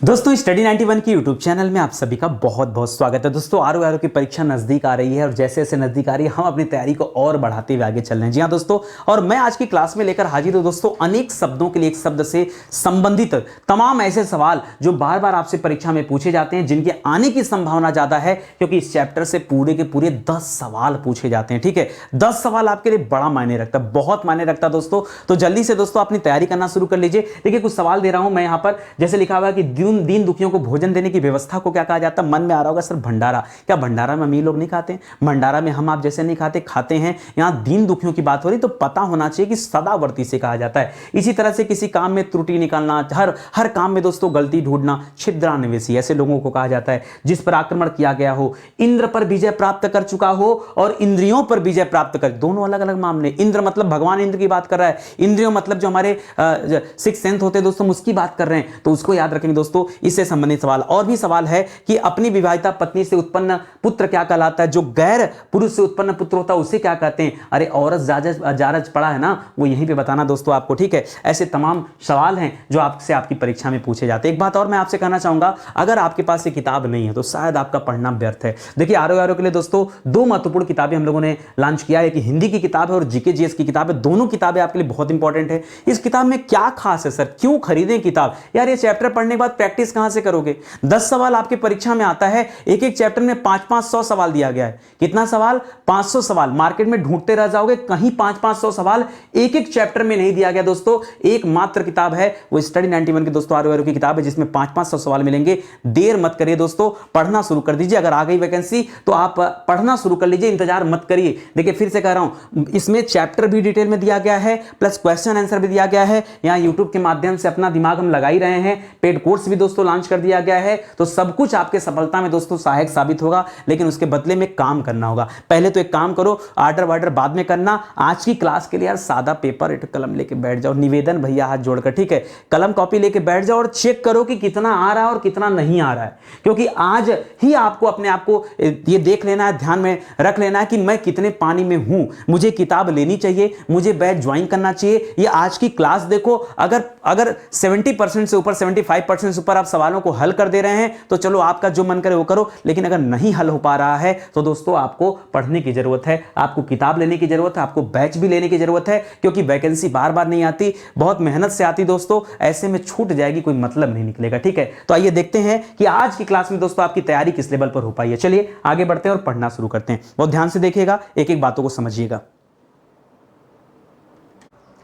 दोस्तों स्टडी 91 की YouTube channel में आप सभी का बहुत बहुत स्वागत है। दोस्तों आर की परीक्षा नज़दीक आ रही है और जैसे जैसे नज़दीक आ रही है हम अपनी तैयारी को और बढ़ाते हुए आगे चल रहे हैं। जी हाँ दोस्तों, और मैं आज की क्लास में लेकर हाजिर हूँ दोस्तों अनेक शब्दों के लिए एक शब्द से संबंधित तमाम ऐसे सवाल जो बार बार आपसे परीक्षा में पूछे जाते हैं, जिनके आने की संभावना ज़्यादा है क्योंकि इस चैप्टर से पूरे के पूरे 10 सवाल पूछे जाते हैं। ठीक है, 10 सवाल आपके लिए बड़ा मायने रखता है, बहुत मायने रखता है दोस्तों। तो जल्दी से दोस्तों अपनी तैयारी करना शुरू कर लीजिए। देखिए कुछ सवाल दे रहा हूं मैं यहाँ पर, जैसे लिखा हुआ है कि दीन दुखियों को भोजन देने की व्यवस्था को क्या कहा जाता है। मन में आ रहा होगा सर भंडारा, क्या भंडारा में अमीर लोग नहीं खाते? भंडारा में हम आप जैसे नहीं खाते, खाते हैं। यहां दीन दुखियों की बात हो रही तो पता होना चाहिए कि सदावर्ती से कहा जाता है। इसी तरह से किसी काम में त्रुटि निकालना, हर काम में दोस्तों गलती ढूंढना, छिद्रान्वेषी ऐसे लोगों को कहा जाता है। जिस पर आक्रमण किया गया हो, इंद्र पर विजय प्राप्त कर चुका हो और इंद्रियों पर विजय प्राप्त कर, दोनों अलग अलग मामले। इंद्र मतलब भगवान इंद्र की बात कर रहा है, इंद्रियों मतलब जो हमारे सिक्स सेंथ होते हैं दोस्तों, उसकी बात कर रहे हैं, तो उसको याद रखेंगे दोस्तों। इससे संबंधित सवाल और भी सवाल है कि अपनी विवाहिता पत्नी से उत्पन्न पुत्र क्या कहलाता है, जो गैर पुरुष से उत्पन्न पुत्र होता है उसे क्या कहते हैं। अरे औरत जारज पड़ा है ना, वो यहीं पे बताना दोस्तों आपको। ठीक है, ऐसे तमाम सवाल हैं जो आपसे आपकी परीक्षा में पूछे जाते हैं। एक बात और मैं आपसे कहना चाहूंगा, अगर आपके पास ये किताब नहीं है तो शायद आपका पढ़ना व्यर्थ है। देखिए आर के लिए दोस्तों दो महत्वपूर्ण किताबें हम लोगों ने लॉन्च किया है, कि हिंदी की किताब है और जीके जीएस की किताब है। दोनों किताबें आपके लिए बहुत इंपॉर्टेंट है। इस किताब में क्या खास है सर, क्यों खरीदें किताब? यार ये चैप्टर पढ़ने के बाद प्रैक्टिस कहां से करोगे? 10 सवाल आपके परीक्षा में आता है, एक एक चैप्टर में 500 सवाल दिया गया है। कितना सवाल? 500 सवाल। मार्केट में ढूंढते रह जाओगे, कहीं 500 सवाल एक एक चैप्टर में नहीं दिया गया दोस्तों। एक मात्र किताब है, वो स्टडी 91 की दोस्तों आर की किताब है, जिसमें 500 सवाल मिलेंगे। देर मत करिए दोस्तों, पढ़ना शुरू कर दीजिए। अगर आ गई वैकेंसी तो आप पढ़ना शुरू कर लीजिए, इंतजार मत करिए। देखिए फिर से कह रहा हूं, इसमें चैप्टर भी डिटेल में दिया गया है, प्लस क्वेश्चन आंसर भी दिया गया है। यहां यूट्यूब के माध्यम से अपना दिमाग हम लगा ही रहे हैं। पेड कोर्स भी दोस्तों लॉन्च कर दिया गया है, तो सब कुछ आपके सफलता में दोस्तों सहायक साबित होगा, लेकिन उसके बदले में काम करना होगा। पहले तो एक काम करो, आर्डर वार्डर बाद में करना। आज की क्लास के लिए यार सादा पेपर कलम लेके बैठ जाओ, निवेदन भैया हाथ जोड़कर। ठीक है, कलम कॉपी लेके बैठ जाओ और चेक करो कि कितना आ रहा है और कितना नहीं आ रहा है, क्योंकि आज ही आपको अपने आप को ये देख लेना है, ध्यान में रख लेना है कि मैं कितने पानी में हूं, मुझे किताब लेनी चाहिए, मुझे बैच ज्वाइन करना चाहिए। ये आज की क्लास देखो, अगर 70% से ऊपर, 75% से ऊपर आप सवालों को हल कर दे रहे हैं तो चलो आपका जो मन करे वो करो, लेकिन अगर नहीं हल हो पा रहा है तो दोस्तों आपको पढ़ने की जरूरत है, आपको किताब लेने की जरूरत है, आपको बैच भी लेने की जरूरत है, क्योंकि वैकेंसी बार बार नहीं आती, बहुत मेहनत से आती दोस्तों। ऐसे में छूट जाएगी, कोई मतलब नहीं निकलेगा। ठीक है, तो आइए देखते हैं कि आज की क्लास में दोस्तों आपकी तैयारी किस लेवल पर हो पाई है। चलिए आगे बढ़ते हैं और पढ़ना शुरू करते हैं। बहुत ध्यान से देखिएगा, एक एक बातों को समझिएगा।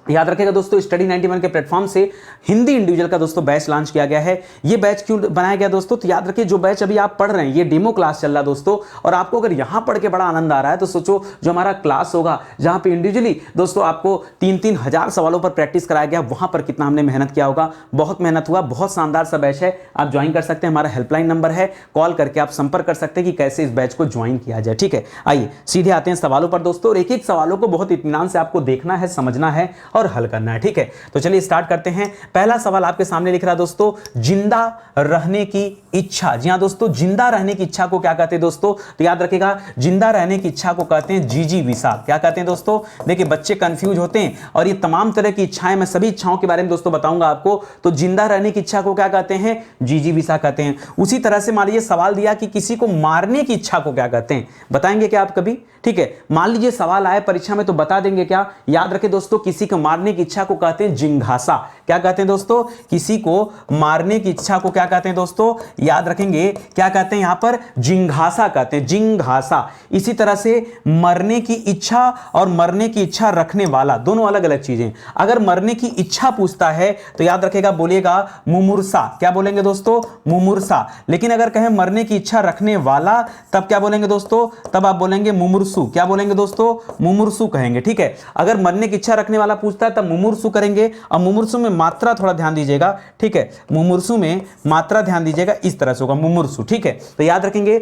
याद रखिएगा दोस्तों, स्टडी 91 के प्लेटफॉर्म से हिंदी इंडिविजुअल का दोस्तों बैच लॉन्च किया गया है। ये बैच क्यों बनाया गया दोस्तों? तो याद रखिए, जो बैच अभी आप पढ़ रहे हैं ये डेमो क्लास चल रहा है दोस्तों, और आपको अगर यहां पढ़ के बड़ा आनंद आ रहा है तो सोचो जो हमारा क्लास होगा, जहां पे इंडिविजुअली दोस्तों आपको 3-3 हजार सवालों पर प्रैक्टिस कराया गया, वहां पर कितना हमने मेहनत किया होगा। बहुत मेहनत हुआ, बहुत शानदार सा बैच है। आप ज्वाइन कर सकते हैं, हमारा हेल्पलाइन नंबर है, कॉल करके आप संपर्क कर सकते हैं कि कैसे इस बैच को ज्वाइन किया जाए। ठीक है, आइए सीधे आते हैं सवालों पर दोस्तों, और एक एक सवालों को बहुत इत्मीनान से आपको देखना है, समझना है और हल करना है। ठीक है, तो चलिए स्टार्ट करते हैं। पहला सवाल आपके सामने लिख रहा है दोस्तों, जिंदा रहने की इच्छा। जी हां दोस्तों, जिंदा रहने की इच्छा को क्या कहते हैं दोस्तों? तो याद रखिएगा, जिंदा रहने की इच्छा को कहते हैं जिजीविषा। क्या कहते हैं दोस्तों? देखिए बच्चे कंफ्यूज होते हैं, और ये तमाम तरह की इच्छाएं, मैं सभी इच्छाओं के बारे में दोस्तों बताऊंगा आपको। तो जिंदा रहने की इच्छा को क्या कहते हैं? जिजीविषा कहते हैं। उसी तरह से मान लीजिए सवाल दिया कि किसी को मारने की इच्छा को क्या कहते हैं, बताएंगे क्या आप कभी? ठीक है, मान लीजिए सवाल आए परीक्षा में तो बता देंगे क्या? याद रखें दोस्तों, किसी को मारने की इच्छा को कहते हैं जिंघासा। क्या कहते हैं दोस्तों? किसी को मारने की इच्छा को क्या कहते हैं दोस्तों? याद रखेंगे, क्या कहते हैं यहां पर? जिंघासा कहते हैं, जिंघासा। इसी तरह से मरने की इच्छा और मरने की इच्छा रखने वाला, दोनों अलग अलग चीजें। अगर मरने की इच्छा पूछता है तो याद रखेगा, बोलिएगा मुमूर्षा। क्या बोलेंगे दोस्तों? मुमूर्षा। लेकिन अगर कहें मरने की इच्छा रखने वाला, तब क्या बोलेंगे दोस्तों? तब आप बोलेंगे मुमूर्षु। क्या बोलेंगे दोस्तों? मुमूर्षु कहेंगे। ठीक है, अगर मरने की इच्छा रखने वाला पूछता है तब मुमूर्षु करेंगे। और मुमूर्षु में मात्रा थोड़ा ध्यान दीजिएगा। ठीक है, मुमूर्षु में मात्रा ध्यान दीजिएगा, इस तरह से होगा मुमूर्षु। ठीक है, तो याद रखेंगे,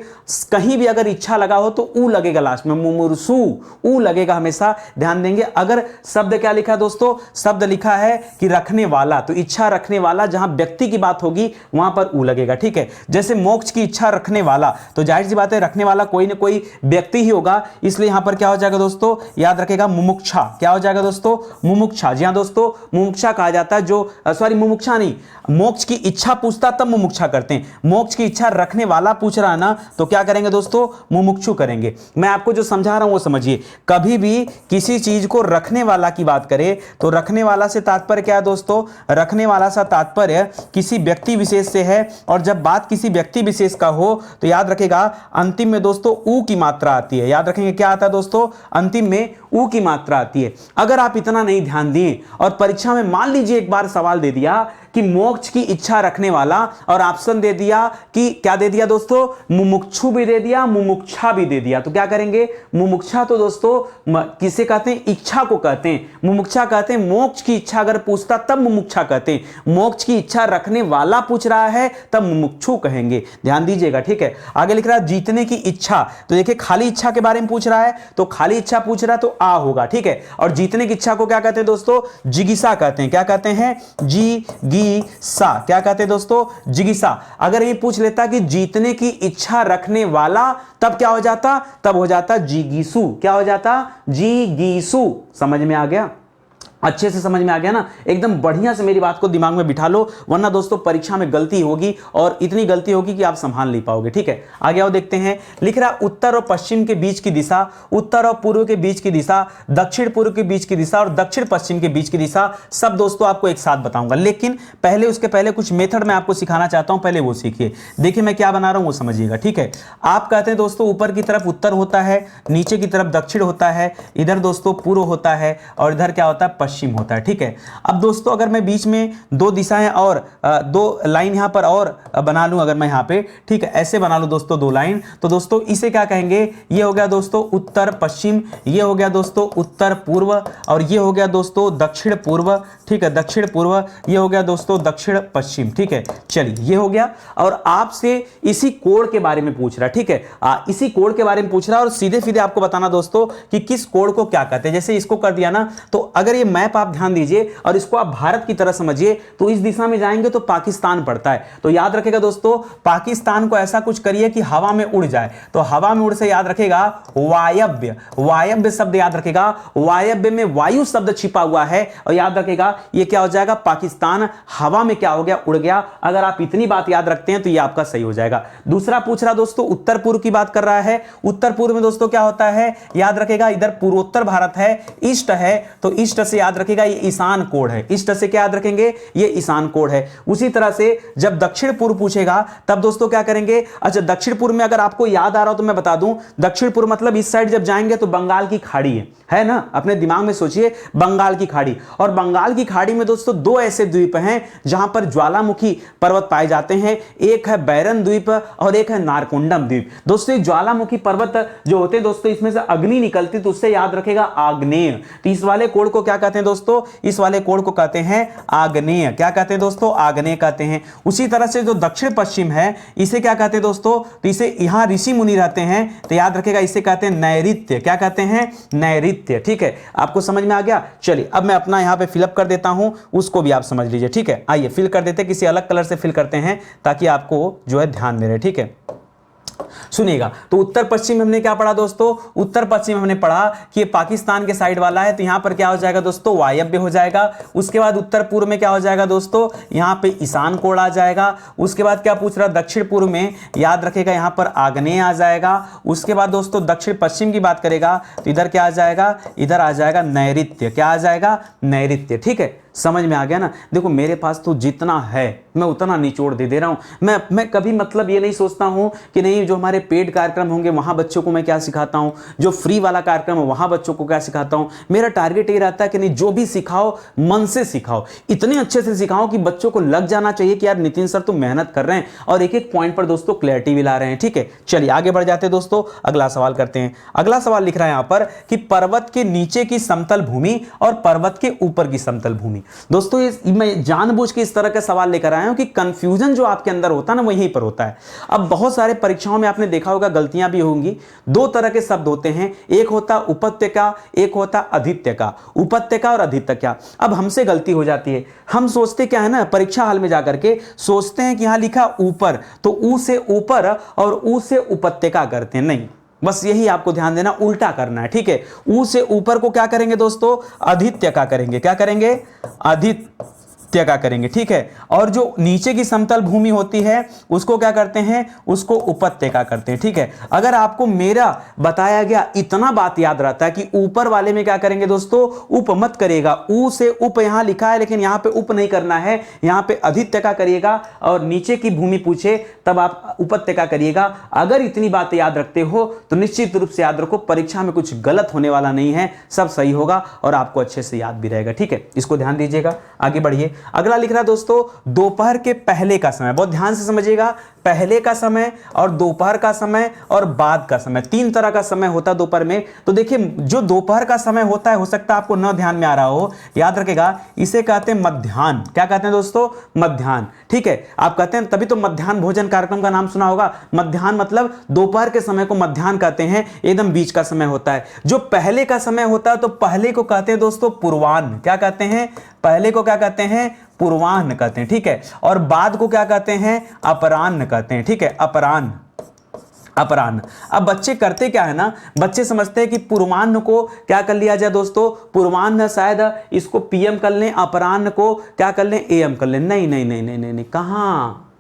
कहीं भी अगर इच्छा लगा हो तो ऊ लगेगा लास्ट में, मुमूर्षु ऊ लगेगा हमेशा, ध्यान देंगे। अगर शब्द क्या लिखा है दोस्तों? शब्द लिखा है कि रखने वाला, तो इच्छा रखने वाला, जहां व्यक्ति की बात होगी वहां पर ऊ लगेगा। ठीक है, जैसे मोक्ष की इच्छा रखने वाला, तो जाहिर सी बात है रखने वाला कोई ना कोई व्यक्ति ही होगा, इसलिए यहां पर क्या हो जाएगा दोस्तों? याद रखेगा मुमुक्षा। क्या हो जाएगा दोस्तों? मुमुक्षा। जी हां दोस्तों, मुमुक्षा कहा जाता पूछता जो सॉरी मुमुक्षा नहीं, मोक्ष की इच्छा पूछता तब मुमुक्षा करते हैं, मोक्ष की इच्छा रखने वाला पूछ रहा है ना तो क्या करेंगे दोस्तों, मुमुक्षु करेंगे। मैं आपको जो समझा रहा हूं वो समझिए, कभी भी किसी चीज को रखने वाला की बात करें तो रखने वाला से तात्पर्य क्या है दोस्तों, रखने वाला से तात्पर्य किसी व्यक्ति विशेष से है, और जब बात किसी व्यक्ति विशेष का हो तो याद रखेगा अंतिम में दोस्तों ऊ की मात्रा आती है। याद रखेंगे क्या आता है दोस्तों, अंतिम में ऊ की मात्रा आती है। अगर आप इतना नहीं ध्यान दिए और परीक्षा में मान लीजिए एक बार सवाल दे दिया कि मोक्ष की इच्छा रखने वाला, और ऑप्शन दे दिया कि क्या दे दिया दोस्तों, मुमुक्षु भी दे दिया, मुमुक्षा भी दे दिया, तो क्या करेंगे, मुमुक्षा तो दोस्तों किसे कहते हैं, इच्छा को कहते हैं, मुमुक्षा कहते हैं मोक्ष की इच्छा अगर पूछता तब मुमुक्षा कहते हैं, मोक्ष की इच्छा रखने वाला पूछ रहा है तब मुमुक्षु कहेंगे। ध्यान दीजिएगा, ठीक है। आगे लिख रहा है जीतने की इच्छा, तो देखिए खाली इच्छा के बारे में पूछ रहा है तो खाली इच्छा पूछ रहा है तो आ होगा, ठीक है। और जीतने की इच्छा को क्या कहते हैं दोस्तों, जिज्ञासा कहते हैं। क्या कहते हैं, जिज्ञासा। क्या कहते हैं दोस्तों, जिज्ञासा। अगर ये पूछ लेता कि जीतने की इच्छा रखने वाला, तब क्या हो जाता, तब हो जाता जिज्ञासु। क्या हो जाता, जिज्ञासु। समझ में आ गया, अच्छे से समझ में आ गया ना, एकदम बढ़िया से मेरी बात को दिमाग में बिठा लो, वरना दोस्तों परीक्षा में गलती होगी और इतनी गलती होगी कि आप संभाल नहीं पाओगे, ठीक है। आगे आओ देखते हैं, लिख रहा उत्तर और पश्चिम के बीच की दिशा, उत्तर और पूर्व के बीच की दिशा, दक्षिण पूर्व के बीच की दिशा और दक्षिण पश्चिम के बीच की दिशा, सब दोस्तों आपको एक साथ बताऊंगा, लेकिन पहले उसके पहले कुछ मेथड मैं आपको सिखाना चाहता हूं, पहले वो सीखिए। देखिए मैं क्या बना रहा हूं वो समझिएगा, ठीक है। आप कहते हैं दोस्तों ऊपर की तरफ उत्तर होता है, नीचे की तरफ दक्षिण होता है, इधर दोस्तों पूर्व होता है और इधर क्या होता है, पश्चिम होता है, ठीक है। अब दोस्तों अगर मैं बीच में दो दिशाएं और दो लाइन यहां पर और बना लूं, अगर मैं यहां पे, ठीक है, ऐसे बना लूं दोस्तों दो लाइन, तो दोस्तों इसे क्या कहेंगे, ये हो गया दोस्तों उत्तर पश्चिम, ये हो गया दोस्तों उत्तर पूर्व और ये हो गया दोस्तों दक्षिण पूर्व, ठीक है, दक्षिण पूर्व, ये हो गया दोस्तों दक्षिण पश्चिम, ठीक है। चलिए ये हो गया, और आपसे इसी कोण के बारे में पूछ रहा है, ठीक है, इसी कोण के बारे में पूछ रहा है और सीधे सीधे आपको बताना दोस्तों कि किस कोण को क्या कहते हैं। जैसे इसको कर दिया ना, तो अगर ये मैप आप ध्यान दीजिए और इसको आप भारत की तरह समझिए, तो इस दिशा में जाएंगे तो पाकिस्तान पड़ता है, तो याद रखेगा दोस्तों पाकिस्तान को ऐसा कुछ करिए कि हवा में उड़ जाए, तो हवा में उड़ से याद रखेगा वायव्य, वायव्य शब्द याद रखेगा, वायव्य में वायु शब्द छिपा हुआ है और याद रखेगा ये क्या हो जाएगा, पाकिस्तान हवा में क्या हो गया, उड़ गया। अगर आप इतनी बात याद रखते हैं तो ये आपका सही हो जाएगा। दूसरा पूछ रहा दोस्तों उत्तर पूर्व की बात कर रहा है, उत्तर पूर्व में दोस्तों क्या होता है, याद रखेगा इधर पूर्वोत्तर भारत है, ईस्ट है, तो ईस्ट से याद रखेगा ये ईशान कोण है, ईस्ट से क्या याद रखेंगे, ये ईशान कोण है। उसी तरह से जब दक्षिण पूर्व पूछेगा तब दोस्तों क्या करेंगे, अच्छा दक्षिण पूर्व में अगर आपको याद आ रहा हो तो मैं बता दूं, दक्षिण पूर्व मतलब इस साइड जब जाएंगे तो बंगाल की खाड़ी है ना, अपने दिमाग में सोचिए बंगाल की खाड़ी, और बंगाल की खाड़ी में दोस्तों दो ऐसे द्वीप हैं जहां पर ज्वालामुखी पर्वत पाए जाते हैं, एक है बैरन द्वीप और एक है नारकुंडम द्वीप। दोस्तों ज्वालामुखी पर्वत जो होते हैं दोस्तों इसमें से अग्नि निकलती, तो उससे याद रखेगा आग्नेय, तो इस वाले कोण को क्या कहते हैं दोस्तों, इस वाले कोण को कहते हैं आग्नेय। क्या कहते हैं दोस्तों, आग्नेय कहते हैं। उसी तरह से जो दक्षिण पश्चिम है इसे क्या कहते हैं दोस्तों, तो इसे यहां ऋषि मुनि रहते हैं तो याद रखेगा इसे कहते हैं नैऋत्य। क्या कहते हैं, नैऋत्य, ठीक है। आपको समझ में आ गया। चलिए अब मैं अपना यहां पे फिलअप कर देता हूं, उसको भी आप समझ लीजिए, ठीक है। आइए फिल कर देते, किसी अलग कलर से फिल करते हैं ताकि आपको जो है ध्यान में रहे, ठीक है। सुनिएगा, तो उत्तर पश्चिम हमने क्या पढ़ा दोस्तों, उत्तर पश्चिम हमने पढ़ा कि ये पाकिस्तान के साइड वाला है, तो यहां पर क्या हो जाएगा दोस्तों, वायव्य हो जाएगा। उसके बाद उत्तर पूर्व में क्या हो जाएगा दोस्तों, यहां पे ईशान कोण आ जाएगा। उसके बाद क्या पूछ रहा, दक्षिण पूर्व में याद रखेगा यहां पर आग्नेय आ जाएगा। उसके बाद दोस्तों दक्षिण पश्चिम की बात करेगा तो इधर क्या आ जाएगा, इधर आ जाएगा नैऋत्य। क्या आ जाएगा, नैऋत्य, ठीक है। समझ में आ गया ना। देखो मेरे पास तो जितना है मैं उतना निचोड़ दे रहा हूं। मैं कभी मतलब ये नहीं सोचता हूं कि नहीं जो हमारे पेड कार्यक्रम होंगे वहां बच्चों को मैं क्या सिखाता हूं, जो फ्री वाला कार्यक्रम है वहां बच्चों को क्या सिखाता हूं। मेरा टारगेट ये रहता है कि नहीं जो भी सिखाओ मन से सिखाओ, इतने अच्छे से सिखाओ कि बच्चों को लग जाना चाहिए कि यार नितिन सर तुम मेहनत कर रहे हैं और एक एक पॉइंट पर दोस्तों क्लैरिटी भी ला रहे हैं, ठीक है। चलिए आगे बढ़ जाते हैं दोस्तों, अगला सवाल करते हैं। अगला सवाल लिख रहा है यहां पर कि पर्वत के नीचे की समतल भूमि और पर्वत के ऊपर की समतल भूमि। दोस्तों मैं जानबूझ के इस तरह का सवाल लेकर आया हूं कि कंफ्यूजन जो आपके अंदर होता है ना वो यहीं पर होता है। अब बहुत सारे परीक्षाओं में आपने देखा होगा गलतियां भी होंगी। दो तरह के शब्द होते हैं, एक होता उपत्यका, एक होता अधित्यका। उपत्यका और अधित्यका। अब हमसे गलती हो जाती है, हम सोचते क्या है ना परीक्षा हाल में जाकर के सोचते हैं कि यहां लिखा ऊपर तो ऊ से ऊपर और ऊ से उपत्यका करते हैं, नहीं, बस यही आपको ध्यान देना, उल्टा करना है, ठीक है। ऊ से ऊपर को क्या करेंगे दोस्तों, अधित्यका करेंगे। क्या करेंगे, उपत्यका करेंगे, ठीक है। और जो नीचे की समतल भूमि होती है उसको क्या करते हैं, उसको उपत्यका करते हैं, ठीक है। अगर आपको मेरा बताया गया इतना बात याद रहता है कि ऊपर वाले में क्या करेंगे दोस्तों, उप मत करेगा, ऊ से उप यहां लिखा है लेकिन यहां पे उप नहीं करना है, यहां पे अधित्यका करिएगा, और नीचे की भूमि पूछे तब आप उपत्यका करिएगा। अगर इतनी बात याद रखते हो तो निश्चित रूप से याद रखो परीक्षा में कुछ गलत होने वाला नहीं है, सब सही होगा और आपको अच्छे से याद भी रहेगा, ठीक है। इसको ध्यान दीजिएगा। आगे बढ़िए, अगला लिख रहा है दोस्तों दोपहर के पहले का समय, बहुत ध्यान से समझिएगा। पहले का समय और दोपहर का समय और बाद का समय, तीन तरह का समय होता है दोपहर में। तो देखिए जो दोपहर का समय होता है, हो सकता है आपको न ध्यान में आ रहा हो, याद रखेगा इसे कहते हैं मध्याह्न। क्या कहते हैं दोस्तों, मध्याह्न, ठीक है। आप कहते हैं तभी तो मध्याह्न भोजन कार्यक्रम का नाम सुना होगा। मध्याह्न मतलब दोपहर के समय को मध्याह्न कहते हैं, एकदम बीच का समय होता है। जो पहले का समय होता है तो पहले को कहते हैं दोस्तों पूर्वाह्न। क्या कहते हैं, पहले को क्या कहते हैं, पूर्वाह्न कहते हैं, ठीक है। और बाद को क्या कहते हैं, अपराह्न कहते हैं, ठीक है, अपराह्न, अपराह्न। अब बच्चे करते क्या है ना, बच्चे समझते हैं कि पूर्वाह्न को क्या कर लिया जाए दोस्तों, पूर्वाह्न शायद इसको पीएम कर लें, अपराह्न को क्या कर लें, एएम कर लें। नहीं नहीं नहीं नहीं नहीं, नहीं।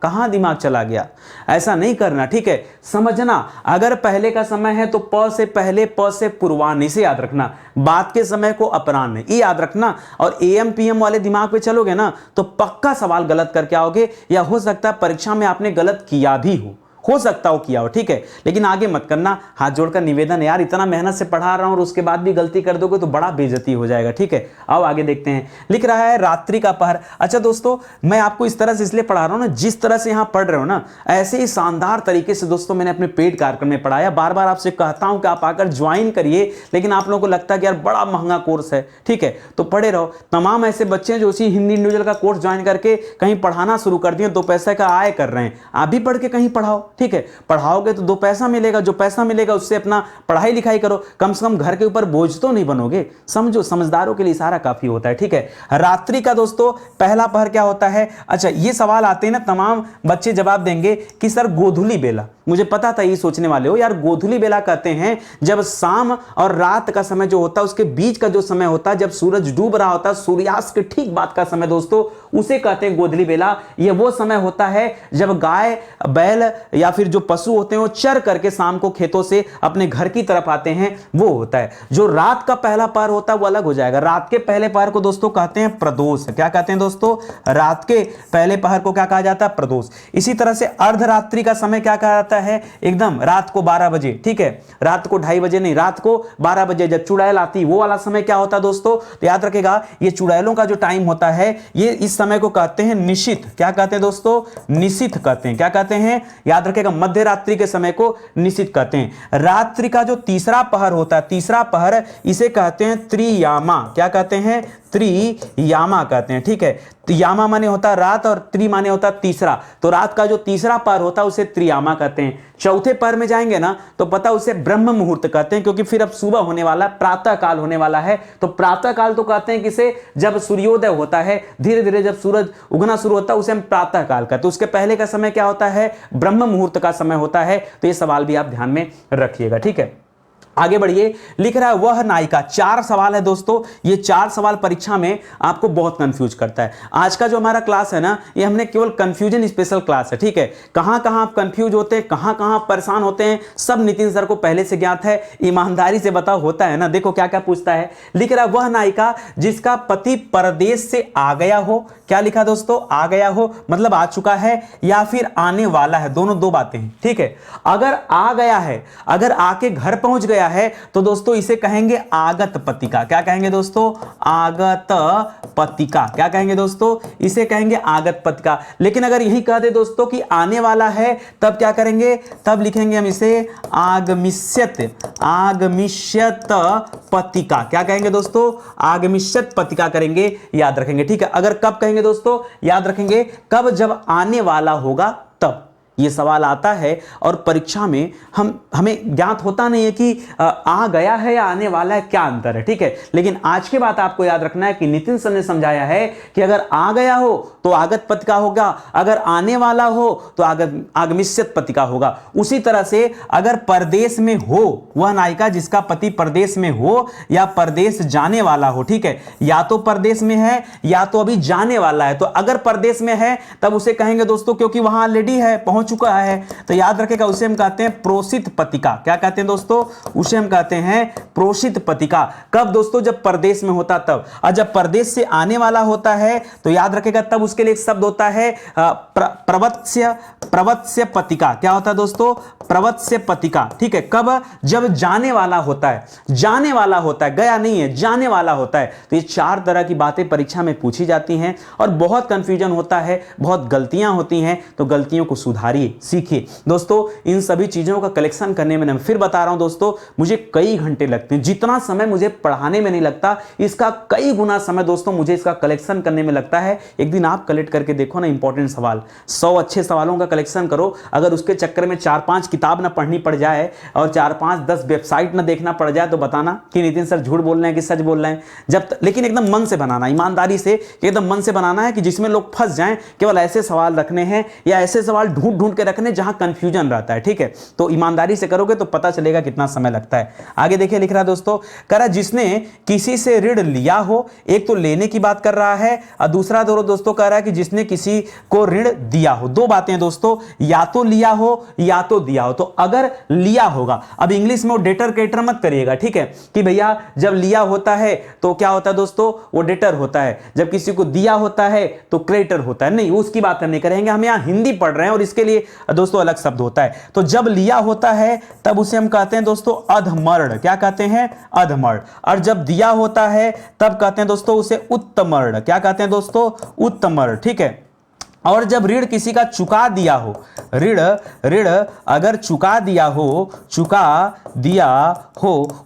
कहां दिमाग चला गया, ऐसा नहीं करना, ठीक है। समझना, अगर पहले का समय है तो प से पहले, प से पूर्वाह्न, इसे याद रखना। बाद के समय को अपराह्न, ये याद रखना। और एएम पीएम वाले दिमाग पे चलोगे ना तो पक्का सवाल गलत करके आओगे, या हो सकता है परीक्षा में आपने गलत किया भी हो सकता हो किया हो, ठीक है। लेकिन आगे मत करना, हाथ जोड़कर निवेदन है यार, इतना मेहनत से पढ़ा रहा हूं और उसके बाद भी गलती कर दोगे तो बड़ा बेइज्जती हो जाएगा, ठीक है। आओ आगे देखते हैं। लिख रहा है रात्रि का पहर। अच्छा दोस्तों, मैं आपको इस तरह से इसलिए पढ़ा रहा हूं ना, जिस तरह से यहां पढ़ रहे हो ना, ऐसे ही शानदार तरीके से दोस्तों मैंने अपने पेड कार्यक्रम में पढ़ाया। बार बार आपसे कहता हूं कि आप आकर ज्वाइन करिए, लेकिन आप लोगों को लगता है कि यार बड़ा महंगा कोर्स है, ठीक है, तो पढ़े रहो। तमाम ऐसे बच्चे हैं जो उसी हिंदी इंडिविजुअल का कोर्स ज्वाइन करके कहीं पढ़ाना शुरू कर दिए, 2 पैसे का आय कर रहे हैं। आप भी पढ़ के कहीं पढ़ाओ, ठीक है। पढ़ाओगे तो 2 पैसा मिलेगा, जो पैसा मिलेगा उससे अपना पढ़ाई लिखाई करो, कम से कम घर के ऊपर बोझ तो नहीं बनोगे। समझो, समझदारों के लिए इशारा काफी होता है, ठीक है। रात्रि का दोस्तों पहला पहर क्या होता है। अच्छा, ये सवाल आते हैं ना, तमाम बच्चे जवाब देंगे कि सर गोधूली बेला। मुझे पता था ये सोचने वाले हो यार, गोधूली बेला कहते हैं जब शाम और रात का समय जो होता है उसके बीच का जो समय होता है, जब सूरज डूब रहा होता है, सूर्यास्त के ठीक बाद का समय दोस्तों, उसे कहते हैं गोधूली बेला। यह वो समय होता है जब गाय, बैल या फिर जो पशु होते हैं वो चर करके शाम को खेतों से अपने घर की तरफ आते हैं, वो होता है। जो रात का पहला पहर होता है वो अलग हो जाएगा। रात के पहले पहर को दोस्तों कहते हैं प्रदोष। क्या कहते हैं दोस्तों, रात के पहले पहर को क्या कहा जाता है, प्रदोष। इसी तरह से अर्धरात्रि का समय क्या कहा जाता है, एकदम रात को 12 बजे, ठीक है, रात को 2:30 बजे नहीं, रात को 12 बजे जब चुड़ैल आती, वो वाला समय क्या होता है दोस्तों। तो याद रखेगा, ये चुड़ैलों का जो टाइम होता है, ये इस समय को कहते हैं निशित। क्या कहते हैं दोस्तों, निशित कहते हैं। क्या कहते हैं, याद रखेगा, मध्य रात्रि के समय को निशित कहते हैं। रात्रि का जो तीसरा पहर होता है, तीसरा पहर, इसे कहते हैं त्रियामा। क्या कहते हैं, त्रियामा कहते हैं, ठीक है। तो यामा माने होता है रात और त्रि माने होता है तीसरा, तो रात का जो तीसरा पहर होता है उसे त्रियामा कहते हैं। चौथे पहर में जाएंगे ना तो पता उसे ब्रह्म मुहूर्त कहते हैं, क्योंकि फिर अब सुबह होने वाला, प्रातः काल होने वाला है। तो प्रातः काल तो कहते हैं किसे, जब सूर्योदय होता है, धीरे धीरे जब सूरज उगना शुरू होता है उसे हम प्रातः काल कहते हैं। तो उसके पहले का समय क्या होता है, ब्रह्म मुहूर्त का समय होता है। तो ये सवाल भी आप ध्यान में रखिएगा, ठीक है। आगे बढ़िए, लिख रहा है वह नायिका। 4 सवाल है दोस्तों, ये 4 सवाल परीक्षा में आपको बहुत कंफ्यूज करता है। आज का जो हमारा क्लास है ना, ये हमने केवल कंफ्यूजन स्पेशल क्लास है, ठीक है। कहां कहां आप कंफ्यूज होते हैं, कहां कहां परेशान होते हैं, सब नितिन सर को पहले से ज्ञात है। ईमानदारी से बताओ, होता है ना। देखो क्या क्या पूछता है, लिख रहा है वह नायिका जिसका पति परदेश से आ गया हो। क्या लिखा दोस्तों, आ गया हो मतलब आ चुका है, या फिर आने वाला है, दोनों 2 बातें हैं, ठीक है। अगर आ गया है, अगर आके घर पहुंच गया है तो दोस्तों इसे कहेंगे आगत पतिका। क्या कहेंगे दोस्तों, आगत पतिका। क्या कहेंगे दोस्तों, इसे कहेंगे आगत पतिका। लेकिन अगर यही कह दे दोस्तों कि आने वाला है, तब क्या करेंगे, तब लिखेंगे हम इसे आगमिष्यत, आगमिष्यत पतिका। क्या कहेंगे दोस्तों, आगमिष्यत पतिका करेंगे, याद रखेंगे, ठीक है। अगर कब कहेंगे दोस्तों, याद रखेंगे, कब, जब आने वाला होगा तब। ये सवाल आता है और परीक्षा में हमें ज्ञात होता नहीं है कि आ गया है या आने वाला है, क्या अंतर है, ठीक है। लेकिन आज के बात आपको याद रखना है कि नितिन सर ने समझाया है कि अगर आ गया हो तो आगत पद का होगा, अगर आने वाला हो तो आगमिष्यत पति का होगा। उसी तरह से अगर परदेश में हो, वह नायिका जिसका पति परदेश में हो या परदेश जाने वाला हो, ठीक है, या तो परदेश में है या तो अभी जाने वाला है। तो अगर परदेश में है तब उसे कहेंगे दोस्तों, क्योंकि वहां ऑलरेडी है, पहुंच चुका है, तो याद रखेगा उसे हम कहते हैं प्रोषित पतिका। क्या कहते हैं दोस्तों? उसे हम कहते हैं प्रोषित पतिका। कब दोस्तों? जब परदेश में होता तब। और जब परदेश से आने वाला होता है तो याद रखेगा तब उसके लिए एक शब्द होता है प्रवत्स्य पतिका। क्या होता है दोस्तों? प्रवत्स्य पतिका, ठीक है। कब? जब जाने वाला होता है, जाने वाला होता है, गया नहीं है, जाने वाला होता है। तो ये 4 तरह की बातें परीक्षा में पूछी जाती हैं और बहुत कंफ्यूजन होता है, बहुत गलतियां होती हैं, तो गलतियों को सुधारिए, सीखिए दोस्तों। इन सभी चीजों का कलेक्शन करने में मैं फिर बता रहा हूं दोस्तों, मुझे कई घंटे लगते हैं। जितना समय मुझे पढ़ाने में नहीं लगता, इसका कई गुना समय दोस्तों मुझे इसका कलेक्शन करने में लगता है। एक दिन आप कलेक्ट करके देखो ना, इंपॉर्टेंट सवाल, 100 अच्छे सवालों का कलेक्शन करो। अगर उसके चक्कर में 4-5 किताब ना पढ़नी पड़ जाए और 4-5-10 वेबसाइट ना देखना पड़ जाए तो बताना कि नितिन सर झूठ बोल रहे हैं कि सच बोल रहे हैं। लेकिन एकदम मन से बनाना, ईमानदारी से एकदम मन से बनाना है कि जिसमें लोग फंस जाएं। केवल ऐसे सवाल रखने हैं या ऐसे सवाल ढूंढ ढूंढ के रखने जहां कंफ्यूजन रहता है, ठीक है। तो ईमानदारी से करोगे तो पता चलेगा कितना समय लगता है। आगे देखिए, लिख रहा है दोस्तों, कह रहा जिसने किसी से ऋण लिया हो, एक तो लेने की बात कर रहा है और दूसरा दोस्तों कह रहा है कि जिसने किसी को ऋण दिया हो। दो बातें दोस्तों, या तो लिया हो या तो दिया हो। तो अगर लिया होगा, अब इंग्लिश में वो डेटर क्रेडिटर मत करिएगा, ठीक है, कि भैया जब लिया होता है तो क्या होता है दोस्तों, वो डेटर होता है, जब किसी को दिया होता है तो क्रेडिटर होता है। नहीं, उसकी बात नहीं करेंगे, हम यहां हिंदी पढ़ रहे हैं और इसके लिए दोस्तों अलग शब्द होता है। तो जब लिया होता है तब उसे हम कहते हैं दोस्तों अधमर्ण। क्या कहते हैं? अधमर्ण। और जब दिया होता है तब कहते हैं दोस्तों उसे उत्तमर्ण। क्या कहते हैं दोस्तों? उत्तमर्ण, ठीक है। और जब ऋण किसी का चुका दिया हो, ऋण अगर चुका दिया हो,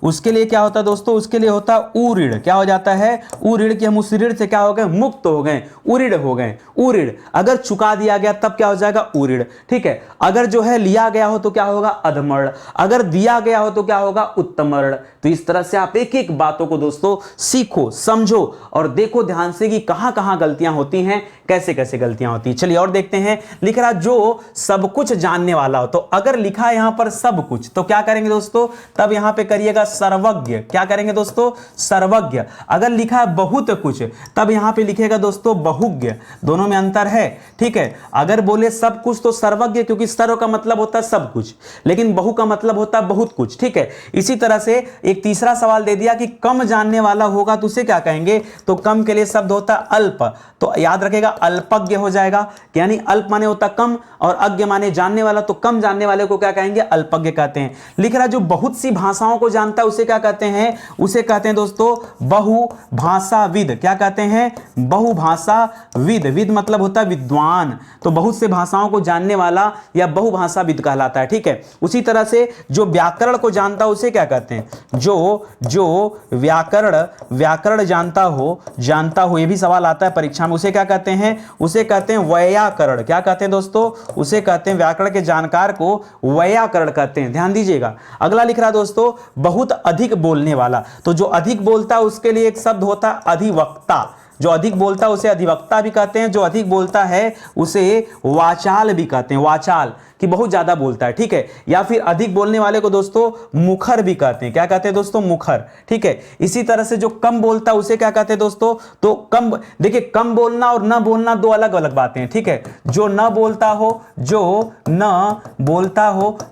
उसके लिए क्या होता है दोस्तों? उसके लिए होता है उऋण। क्या हो जाता है? उऋण। कि हम उस ऋण से क्या हो गए? मुक्त हो गए, उऋण हो गए। उऋण अगर चुका दिया गया तब क्या हो जाएगा? उऋण, ठीक है। अगर जो है लिया गया हो तो क्या होगा? अधमर्ण। अगर दिया गया हो तो क्या होगा? उत्तमर्ण। तो इस तरह से आप एक एक बातों को दोस्तों सीखो, समझो और देखो ध्यान से कि कहां कहां गलतियां होती हैं, कैसे कैसे गलतियां होती हैं। चलिए और देखते हैं। लिख रहा जो सब कुछ जानने वाला हो, तो अगर लिखा है यहां पर सब कुछ तो क्या करेंगे दोस्तों? तब यहां पे करिएगा सर्वज्ञ। क्या करेंगे दोस्तों? सर्वज्ञ। अगर लिखा है बहुत कुछ तब यहां पे लिखेगा दोस्तों बहुज्ञ। दोनों में अंतर है, ठीक है। अगर बोले सब कुछ तो सर्वज्ञ, क्योंकि सर्व का मतलब होता है सब कुछ, लेकिन बहु का मतलब होता है बहुत कुछ, ठीक है। इसी तरह से एक तीसरा सवाल दे दिया कि कम जानने वाला होगा तो उसे क्या कहेंगे? तो कम के लिए शब्द होता है अल्प। तो याद रखेगा अल्पज्ञ हो जाएगा, यानी अल्प माने होता कम और अज्ञ माने जानने वाला। तो कम जानने वाले को क्या कहेंगे? अल्पज्ञ कहते हैं। लिख रहा जो बहुत सी भाषाओं को जानता है उसे क्या कहते हैं? उसे कहते हैं दोस्तों बहुभाषाविद। क्या कहते हैं? बहुभाषाविद। विद मतलब होता है विद्वान, तो बहुत से भाषाओं को जानने वाला या बहुभाषाविद कहलाता है, ठीक है। उसी तरह से जो व्याकरण को जानता है उसे क्या कहते हैं? जो व्याकरण जानता हो, ये भी सवाल आता है परीक्षा में, उसे क्या कहते हैं? उसे कहते हैं वैयाकरण। क्या कहते हैं दोस्तों? उसे कहते हैं, व्याकरण के जानकार को वैयाकरण कहते हैं। ध्यान दीजिएगा। अगला लिख रहा दोस्तों बहुत अधिक बोलने वाला। तो जो अधिक बोलता है उसके लिए एक शब्द होता है अधिवक्ता। जो अधिक बोलता है उसे अधिवक्ता भी कहते हैं, जो अधिक बोलता है उसे वाचाल भी कहते हैं। वाचाल कि बहुत ज्यादा बोलता है, ठीक है। या फिर अधिक बोलने वाले को दोस्तों मुखर भी कहते हैं। क्या कहते हैं दोस्तों? मुखर, ठीक है। इसी तरह से जो कम बोलता है उसे क्या कहते हैं दोस्तों? तो कम, देखिए कम बोलना और न बोलना दो अलग अलग बातें हैं, ठीक है। जो न बोलता हो,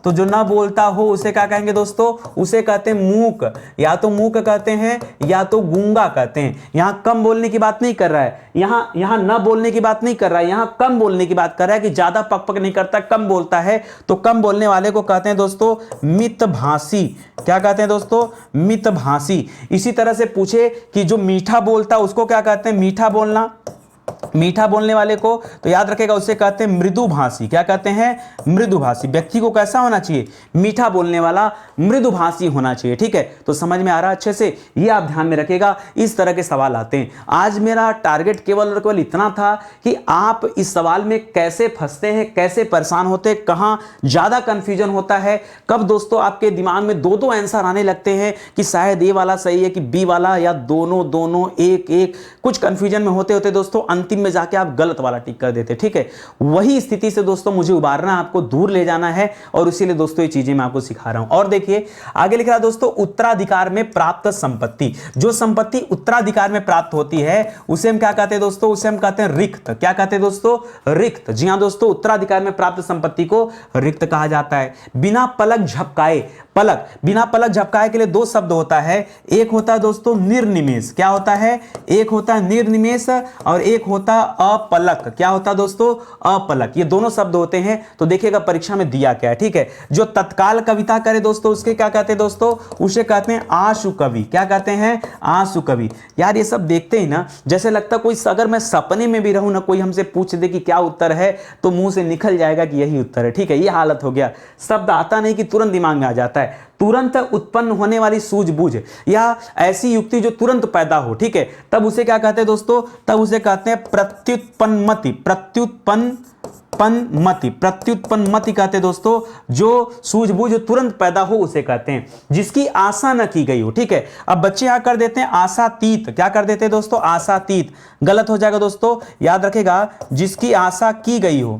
तो जो न बोलता हो उसे क्या कहेंगे दोस्तों? उसे कहते हैं मूक। या तो मूक कहते हैं या तो गूंगा कहते हैं। यहां कम बोलने की बात नहीं कर रहा है, यहां न बोलने की बात नहीं कर रहा है, यहां कम बोलने की बात कर रहा है कि ज्यादा पक नहीं करता, कम बोलता है। तो कम बोलने वाले को कहते हैं दोस्तों मितभाषी। क्या कहते हैं दोस्तों? मितभाषी। इसी तरह से पूछे कि जो मीठा बोलता है उसको क्या कहते हैं? मीठा बोलना। मीठा बोलने वाले को तो याद रखेगा उसे कहते हैं मृदुभाषी। क्या कहते हैं? मृदुभाषी। व्यक्ति को कैसा होना चाहिए? मीठा बोलने वाला, मृदुभाषी होना चाहिए। ठीक है, तो समझ में आ रहा अच्छे से, ये आप ध्यान में रखेगा। इस तरह के सवाल आते हैं। आज मेरा टारगेट केवल और केवल इतना था कि आप इस सवाल में कैसे फंसते हैं, कैसे परेशान होते हैं, कहां ज्यादा कंफ्यूजन होता है, कब दोस्तों आपके दिमाग में दो दो आंसर आने लगते हैं कि शायद ए वाला सही है कि बी वाला, या दोनों दोनों एक एक, कुछ कंफ्यूजन में होते होते दोस्तों अंतिम में जाके आप गलत वाला टिक कर देते। ठीक है, वही स्थिति से दोस्तों मुझे उबारना, आपको दूर ले जाना है, और इसीलिए दोस्तों ये चीजें मैं आपको सिखा रहा हूं। और देखिए आगे लिख रहा है दोस्तों, उत्तराधिकार में प्राप्त संपत्ति। जो संपत्ति उत्तराधिकार में प्राप्त होती है उसे हम क्या कहते हैं दोस्तों? उसे हम कहते हैं रिक्त। क्या कहते हैं दोस्तों? रिक्त। जी हां दोस्तों, उत्तराधिकार में प्राप्त संपत्ति को रिक्त कहा जाता है। बिना पलक झपकाए, पलक, बिना पलक झपकाए के लिए दो शब्द होता है। एक होता है दोस्तों निर्निमेष। क्या होता है? एक होता है निर्निमेष और एक होता है अपलक। क्या होता है दोस्तों? अपलक। ये दोनों शब्द होते हैं। तो देखिएगा परीक्षा में दिया क्या है। ठीक है, जो तत्काल कविता करे दोस्तों उसके क्या कहते हैं दोस्तों? उसे कहते हैं आशु कवि। क्या कहते हैं? आशु कवि। यार ये सब देखते ही ना जैसे लगता कोई, अगर मैं सपने में भी रहूं ना, कोई हमसे पूछ दे कि क्या उत्तर है, तो मुंह से निकल जाएगा कि यही उत्तर है। ठीक है, ये हालत हो गया। शब्द आता नहीं कि तुरंत दिमाग में आ जाता है। तुरंत उत्पन्न होने वाली सूझबूझ या ऐसी युक्ति जो तुरंत पैदा हो, ठीक है, तब उसे क्या कहते हैं दोस्तों? तब उसे कहते हैं प्रत्युत्पन्नमति। प्रत्युत्पन्नमति कहते हैं दोस्तों, जो सूझबूझ तुरंत पैदा हो उसे कहते हैं। जिसकी आशा न की गई हो। ठीक है, अब बच्चे यहां कर देते हैं आशातीत। क्या कर देते हैं दोस्तों? आशातीत। गलत हो जाएगा दोस्तों, याद रखेगा, जिसकी आशा की गई हो,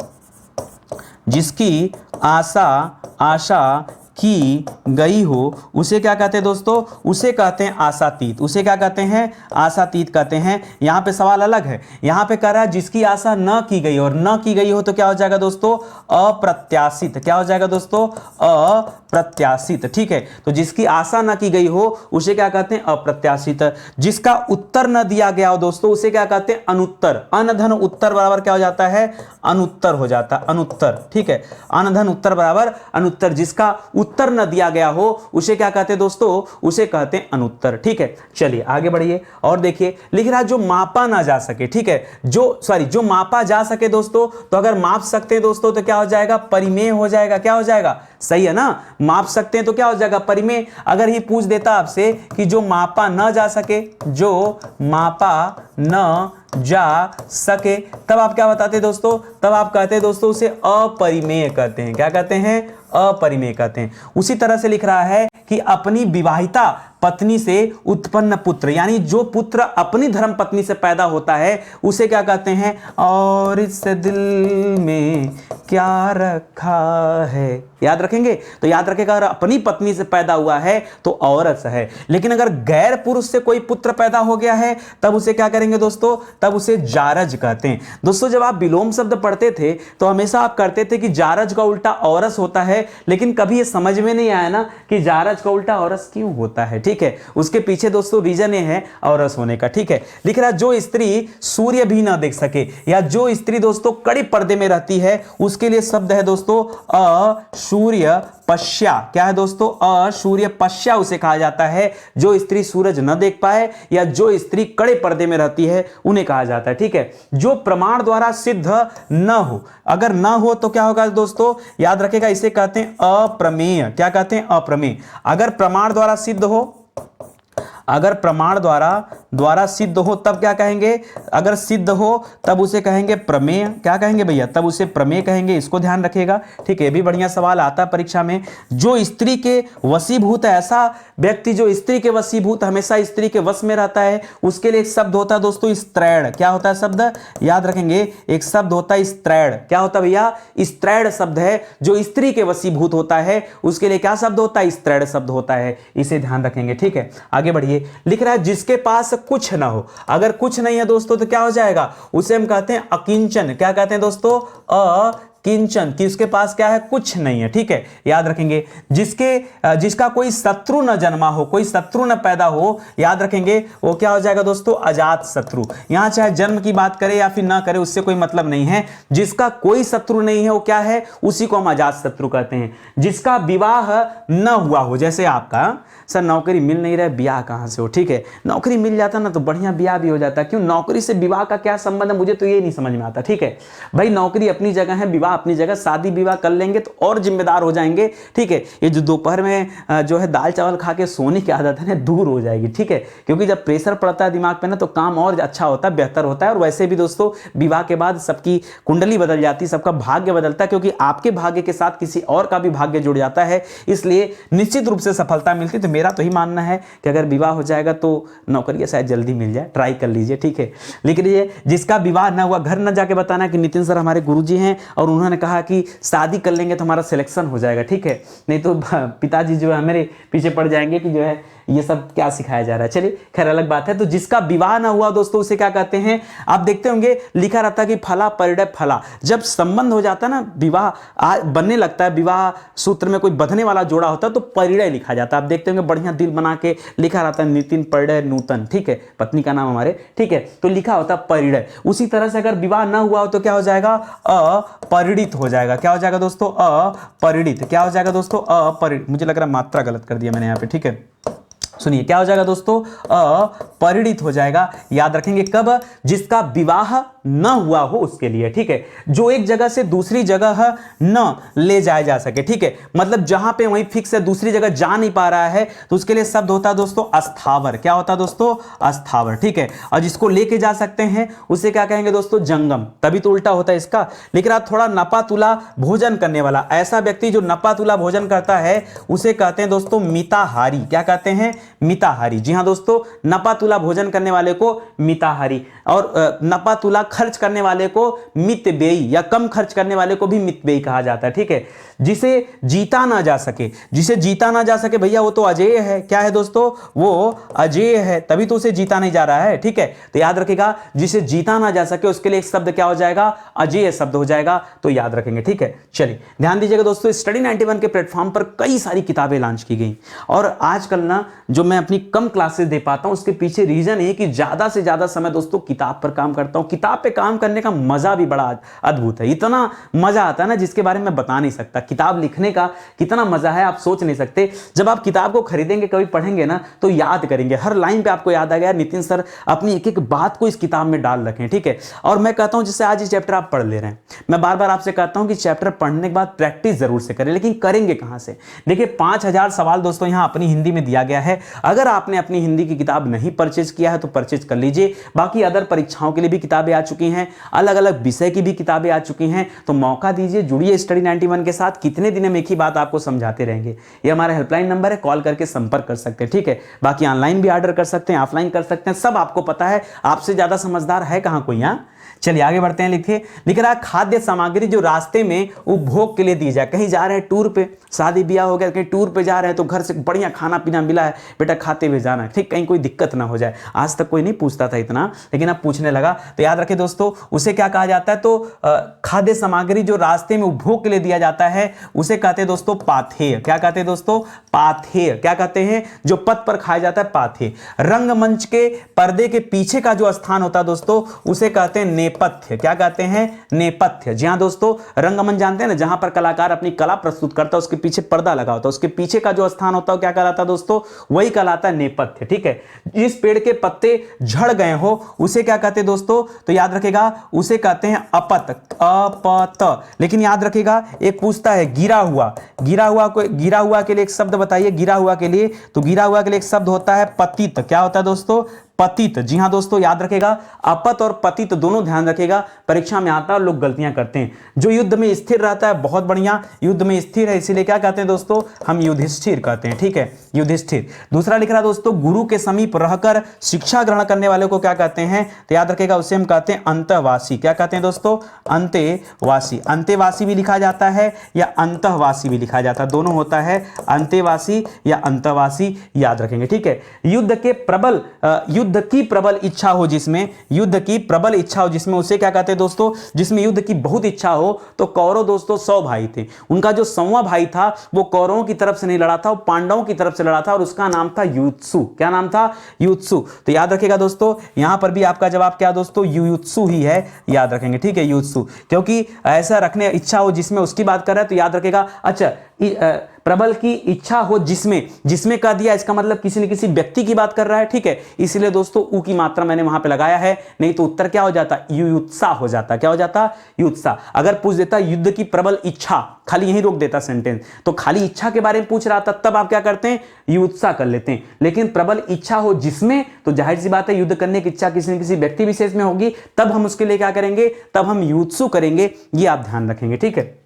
जिसकी आशा की गई हो उसे क्या कहते हैं दोस्तों? उसे कहते हैं आशातीत। उसे क्या कहते हैं? आशातीत कहते हैं। यहां पे सवाल अलग है। यहां पे कह रहा है जिसकी आशा न की गई, और न की गई हो तो क्या हो जाएगा दोस्तों? अप्रत्याशित। क्या हो जाएगा दोस्तों? अप्रत्याशित। ठीक है, तो जिसकी आशा न की गई हो उसे क्या कहते हैं? अप्रत्याशित। जिसका उत्तर न दिया गया हो दोस्तों उसे क्या कहते हैं? अनुत्तर। अनधन उत्तर बराबर क्या हो जाता है? अनुत्तर हो जाता है। अनुत्तर। ठीक है, अनधन उत्तर बराबर अनुत्तर। जिसका उत्तर न दिया गया हो उसे क्या कहते हैं दोस्तों? उसे कहते हैं अनुत्तर। ठीक है, चलिए आगे बढ़िए और देखिए, लिख रहा है जो मापा ना जा सके। ठीक है, जो मापा जा सके दोस्तों, तो अगर माप सकते हैं दोस्तों तो क्या हो जाएगा? परिमेय हो जाएगा। क्या हो जाएगा? सही है ना, माप सकते हैं तो क्या हो जाएगा? परिमेय। अगर ही पूछ देता आपसे कि जो मापा न जा सके, जो मापा न जा सके, तब आप क्या बताते दोस्तों? तब आप कहते हैं दोस्तों उसे अपरिमेय कहते हैं। क्या कहते हैं? अपरिमेय कहते हैं। उसी तरह से लिख रहा है कि अपनी विवाहिता पत्नी से उत्पन्न पुत्र, यानी जो पुत्र अपनी धर्म पत्नी से पैदा होता है उसे क्या कहते हैं? और इस दिल में क्या रखा है। याद रखेंगे, तो याद रखेगा अगर अपनी पत्नी से पैदा हुआ है तो औरत है, लेकिन अगर गैर पुरुष से कोई पुत्र पैदा हो गया है तब उसे क्या करेंगे दोस्तों? तब उसे जारज कहते हैं। दोस्तों जब आप विलोम शब्द पढ़ते थे तो हमेशा आप करते थे कि जारज का उल्टा औरस होता है, लेकिन कभी ये समझ में नहीं आया ना कि जारज का उल्टा औरस क्यों होता है। ठीक है, उसके पीछे दोस्तों रीजन ये है औरस होने का। ठीक है, लिख रहा जो स्त्री सूर्य भी ना देख सके, या जो स्त्री दोस्तों कड़ी पर्दे में रहती है, उसके लिए शब्द है दोस्तों असूर्य पश्या। क्या है दोस्तों? असूर्य पश्या उसे कहा जाता है। जो स्त्री सूरज न देख पाए या जो स्त्री कड़े पर्दे में रहती है उन्हें कहा जाता है। ठीक है, जो प्रमाण द्वारा सिद्ध न हो, अगर न हो तो क्या होगा दोस्तों? याद रखेगा, इसे कहते हैं अप्रमेय। क्या कहते हैं? अप्रमेय। अगर प्रमाण द्वारा सिद्ध हो, अगर प्रमाण द्वारा सिद्ध हो तब क्या कहेंगे? अगर सिद्ध हो तब उसे कहेंगे प्रमेय। क्या कहेंगे भैया? तब उसे प्रमेय कहेंगे। इसको ध्यान रखिएगा। ठीक है, भी बढ़िया सवाल आता है परीक्षा में। जो स्त्री के वशीभूत है, ऐसा व्यक्ति जो स्त्री के वशीभूत, हमेशा स्त्री के वश में रहता है, उसके लिए एक शब्द होता है दोस्तों स्त्रैण। क्या होता है शब्द? याद रखेंगे, एक शब्द होता है स्त्रैण। क्या होता है भैया? स्त्रैण शब्द है। जो स्त्री के वशीभूत होता है उसके लिए क्या शब्द होता है? स्त्रैण शब्द होता है। इसे ध्यान रखेंगे। ठीक है, आगे बढ़िए। लिख रहा है जिसके पास कुछ ना हो। अगर कुछ नहीं है दोस्तों तो क्या हो जाएगा? उसे हम कहते हैं अकिंचन। क्या कहते हैं दोस्तों? किंचन, कि उसके पास क्या है, कुछ नहीं है, ठीक है, याद रखेंगे। जिसका कोई शत्रु न जन्मा हो, कोई शत्रु न पैदा हो, याद रखेंगे, वो क्या हो जाएगा दोस्तों, अजात शत्रु। यहां चाहे जन्म की बात करें या फिर ना करे, उससे कोई मतलब नहीं है। जिसका कोई शत्रु नहीं है वो क्या है, उसी को हम अजात शत्रु कहते हैं। जिसका विवाह न हुआ हो, जैसे आपका सर नौकरी मिल नहीं रहा है, ब्याह कहां से हो, ठीक है, नौकरी मिल जाता ना तो बढ़िया ब्याह भी हो जाता। क्यों, नौकरी से विवाह का क्या संबंध है, मुझे तो ये नहीं समझ में आता, ठीक है भाई। नौकरी अपनी जगह है, विवाह अपनी जगह, शादी विवाह कर लेंगे तो और जिम्मेदार हो जाएंगे, ठीक है। ये जो दोपहर में जो है दाल चावल खा के सोने की आदत है ना, दूर हो जाएगी, ठीक है। क्योंकि जब प्रेशर पड़ता है दिमाग पे ना तो काम और अच्छा होता है, बेहतर होता है। और वैसे भी दोस्तों विवाह के बाद सबकी कुंडली बदल जाती है, सबका भाग्य बदलता है, क्योंकि आपके भाग्य के साथ किसी और का भी भाग्य जुड़ जाता है, इसलिए निश्चित रूप से सफलता मिलती है। तो मेरा तो ही मानना है कि अगर विवाह हो जाएगा तो नौकरी शायद जल्दी मिल जाए, ट्राई कर लीजिए, ठीक है। लिख लीजिए, जिसका विवाह ना हुआ, घर ना जाके बताना कि नितिन सर हमारे गुरुजी हैं और उन्होंने कहा कि शादी कर लेंगे तो हमारा सिलेक्शन हो जाएगा, ठीक है। नहीं तो पिताजी जो है मेरे पीछे पड़ जाएंगे कि जो है ये सब क्या सिखाया जा रहा है। चलिए खैर अलग बात है। तो जिसका विवाह ना हुआ दोस्तों उसे क्या कहते हैं, आप देखते होंगे लिखा रहता है कि फला परिणय फला। जब संबंध हो जाता है ना, विवाह बनने लगता है, विवाह सूत्र में कोई बंधने वाला जोड़ा होता है तो परिणय लिखा जाता है। आप देखते होंगे बढ़िया दिल बना के लिखा रहता है, नितिन परिणय नूतन, ठीक है, पत्नी का नाम हमारे, ठीक है, तो लिखा होता है परिणय। उसी तरह से अगर विवाह ना हुआ हो तो क्या हो जाएगा, अपरिणित हो जाएगा। क्या हो जाएगा दोस्तों, अपरिणित। क्या हो जाएगा दोस्तों, अपरिणित। मुझे लग रहा है मात्रा गलत कर दिया मैंने यहाँ पे, ठीक है। सुनिए क्या हो जाएगा दोस्तों, अपरिणित हो जाएगा। याद रखेंगे कब, जिसका विवाह न हुआ हो उसके लिए, ठीक है। जो एक जगह से दूसरी जगह न ले जाया जा सके, ठीक है, मतलब जहां पे वहीं फिक्स है, दूसरी जगह जा नहीं पा रहा है, तो उसके लिए शब्द होता है दोस्तों अस्थावर। क्या होता है दोस्तों, अस्थावर, ठीक है। और जिसको लेके जा सकते हैं उसे क्या कहेंगे दोस्तों, जंगम। तभी तो उल्टा होता है इसका। लेकिन आप थोड़ा नपा तुला भोजन करने वाला, ऐसा व्यक्ति जो नपा तुला भोजन करता है उसे कहते हैं दोस्तों मिताहारी। क्या कहते हैं, मिताहारी। जी हां दोस्तों, नपा तुला भोजन करने वाले को मिताहारी, और नपा तुला खर्च करने वाले को मितव्ययी, या कम खर्च करने वाले को भी मितव्ययी कहा जाता है, ठीक है। जिसे जीता ना जा सके, जिसे जीता ना जा सके भैया वो तो अजेय है। क्या है दोस्तों, वो अजेय है, तभी तो उसे जीता नहीं जा रहा है, ठीक है। तो याद रखिएगा, जिसे जीता ना जा सके उसके लिए एक शब्द क्या हो जाएगा, अजेय शब्द हो जाएगा, तो याद रखेंगे, ठीक है। चलिए ध्यान दीजिएगा दोस्तों, स्टडी 91 के प्लेटफॉर्म पर कई सारी किताबें लॉन्च की गई, और आजकल ना जो मैं अपनी कम क्लासेस दे पाता हूं उसके पीछे रीजन है कि ज्यादा से ज्यादा समय दोस्तों किताब पर काम करता हूं। किताब पे काम करने का मजा भी बड़ा अद्भुत है, इतना मजा आता है ना जिसके बारे में बता नहीं सकता। किताब लिखने का कितना मजा है आप सोच नहीं सकते। जब आप किताब को खरीदेंगे, कभी पढ़ेंगे ना, तो याद करेंगे, हर लाइन पे आपको याद आ गया नितिन सर अपनी एक एक बात को इस किताब में डाल रखे हैं, ठीक है। और मैं कहता हूं जैसे आज ये चैप्टर आप पढ़ ले रहे हैं, मैं बार बार आपसे कहता हूं कि चैप्टर पढ़ने के बाद प्रैक्टिस जरूर से करें, लेकिन करेंगे कहां से। देखिए 5000 सवाल दोस्तों यहां अपनी हिंदी में दिया गया है। अगर आपने अपनी हिंदी की किताब नहीं परचेज किया है तो परचेज कर लीजिए। बाकी अदर परीक्षाओं के लिए भी किताबें आ चुकी हैं, अलग अलग विषय की भी किताबें आ चुकी हैं, तो मौका दीजिए, जुड़िए स्टडी 91 के साथ। कितने दिन में एक ही बात आपको समझाते रहेंगे। ये हमारा हेल्पलाइन नंबर है, कॉल करके संपर्क कर सकते हैं, ठीक है। बाकी ऑनलाइन भी ऑर्डर कर सकते हैं, ऑफलाइन कर सकते हैं, सब आपको पता है। आपसे ज्यादा समझदार है कहां कोई। यहां चलिए आगे बढ़ते हैं। लिखिए, लिख रहा है खाद्य सामग्री जो रास्ते में उपभोग के लिए दी जाए। कहीं जा रहे हैं टूर पे, शादी ब्याह हो गया, कहीं टूर पे जा रहे हैं तो घर से बढ़िया खाना पीना मिला है, बेटा खाते हुए जाना है, ठीक, कहीं कोई दिक्कत ना हो जाए। आज तक कोई नहीं पूछता था इतना, लेकिन अब पूछने लगा। तो याद रखें दोस्तों, उसे क्या कहा जाता है, तो खाद्य सामग्री जो रास्ते में उपभोग के लिए दिया जाता है उसे कहते हैं दोस्तों पाथेय। क्या कहते हैं दोस्तों, पाथेय। क्या कहते हैं, जो पथ पर खाया जाता है, पाथेय। रंगमंच के पर्दे के पीछे का जो स्थान होता है दोस्तों उसे कहते हैं नेपथ्य। क्या कहते हैं, नेपथ्य। जी हां दोस्तों, रंगमंच जानते हैं ना, जहां पर कलाकार अपनी कला प्रस्तुत करता है, उसके पीछे पर्दा लगा होता है, उसके पीछे का जो स्थान होता है क्या कहलाता है दोस्तों, वही कहलाता है नेपथ्य, ठीक है। जिस पेड़ के पत्ते झड़ गए हो उसे क्या कहते हैं दोस्तों, तो याद रखेगा उसे कहते हैं अपत, अपत। लेकिन याद रखेगा एक पूछता है गिरा हुआ, गिरा हुआ के लिए एक शब्द बताइए, गिरा हुआ के लिए, तो गिरा हुआ के लिए एक शब्द होता है पतित। क्या होता है दोस्तों, पतित। जी हां दोस्तों, याद रखेगा अपत और पतित दोनों ध्यान रखेगा, परीक्षा में आता है और लोग गलतियां करते हैं। जो युद्ध में स्थिर रहता है, बहुत बढ़िया, युद्ध में स्थिर है, इसीलिए क्या कहते हैं दोस्तों, हम युधिष्ठिर कहते हैं, ठीक है, युधिष्ठिर। दूसरा लिख रहा दोस्तों, गुरु के समीप रहकर शिक्षा ग्रहण करने वाले को क्या कहते हैं, तो याद रखेगा उसे हम कहते हैं अंतःवासी। क्या कहते हैं दोस्तों, अंतेवासी। अंतेवासी भी लिखा जाता है या अंतःवासी भी लिखा जाता है, दोनों होता है, अंतेवासी या अंतःवासी, याद रखेंगे, ठीक है। युद्ध युद्ध की प्रबल इच्छा हो जिसमें, युद्ध की प्रबल इच्छा हो जिसमें, उसे क्या कहते हैं दोस्तों, जिसमें युद्ध की बहुत इच्छा हो। तो कौरव दोस्तों 100 भाई थे, उनका जो 100वां भाई था वो कौरवों की तरफ से नहीं लड़ा था, वो पांडवों की तरफ से लड़ा था और उसका नाम था युत्सु। क्या नाम था? युत्सु। तो याद रखिएगा दोस्तों, यहां पर भी आपका जवाब क्या दोस्तों, युत्सु ही है, याद रखेंगे, ठीक है, युत्सु, क्योंकि ऐसा रखने इच्छा हो जिसमें उसकी बात कर रहा है, तो याद रखेगा। अच्छा, प्रबल की इच्छा हो जिसमें, जिसमें कह दिया इसका मतलब किसी न किसी व्यक्ति की बात कर रहा है, ठीक है, इसलिए दोस्तों उ की मात्रा मैंने वहां पे लगाया है, नहीं तो उत्तर क्या हो जाता, युत्सा हो जाता। क्या हो जाता? युत्सा। अगर पूछ देता युद्ध की प्रबल इच्छा, खाली यहीं रोक देता सेंटेंस, तो खाली इच्छा के बारे में पूछ रहा था, तब आप क्या करते हैं, युत्सा कर लेते हैं। लेकिन प्रबल इच्छा हो जिसमें, तो जाहिर सी बात है युद्ध करने की इच्छा किसी न किसी व्यक्ति विशेष में होगी, तब हम उसके लिए क्या करेंगे, तब हम युत्सु करेंगे। ये आप ध्यान रखेंगे, ठीक है।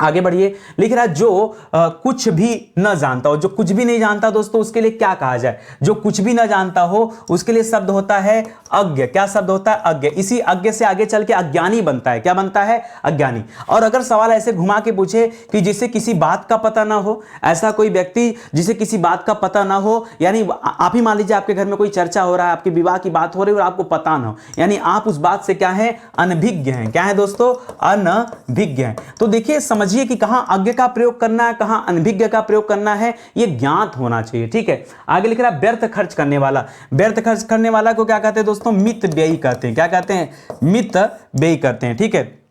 आगे बढ़िए, लिख रहा है जो कुछ भी न जानता हो, जो कुछ भी नहीं जानता दोस्तों उसके लिए क्या कहा जाए, जो कुछ भी न जानता हो उसके लिए शब्द होता है अज्ञ। क्या शब्द होता है? अज्ञ। इसी अज्ञ से आगे चल के अज्ञानी बनता है। क्या बनता है? अज्ञानी। और अगर सवाल ऐसे घुमा के पूछे कि जिसे किसी बात का पता ना हो, ऐसा कोई व्यक्ति जिसे किसी बात का पता ना हो, यानी आप ही मान लीजिए आपके घर में कोई चर्चा हो रहा है, आपके विवाह की बात हो रही है और आपको पता ना हो, यानी आप उस बात से क्या है, अनभिज्ञ हैं। क्या है दोस्तों? अनभिज्ञ हैं। तो देखिए समझिए कि कहां अज्ञ का प्रयोग करना है, कहां अनभिज्ञ का प्रयोग करना है, यह ज्ञात होना चाहिए, ठीक है। आगे लिख रहा है व्यर्थ खर्च करने वाला। व्यर्थ खर्च करने वाला को क्या कहते हैं दोस्तों? मित व्ययी कहते हैं। क्या कहते हैं? मित व्ययी करते हैं, ठीक है।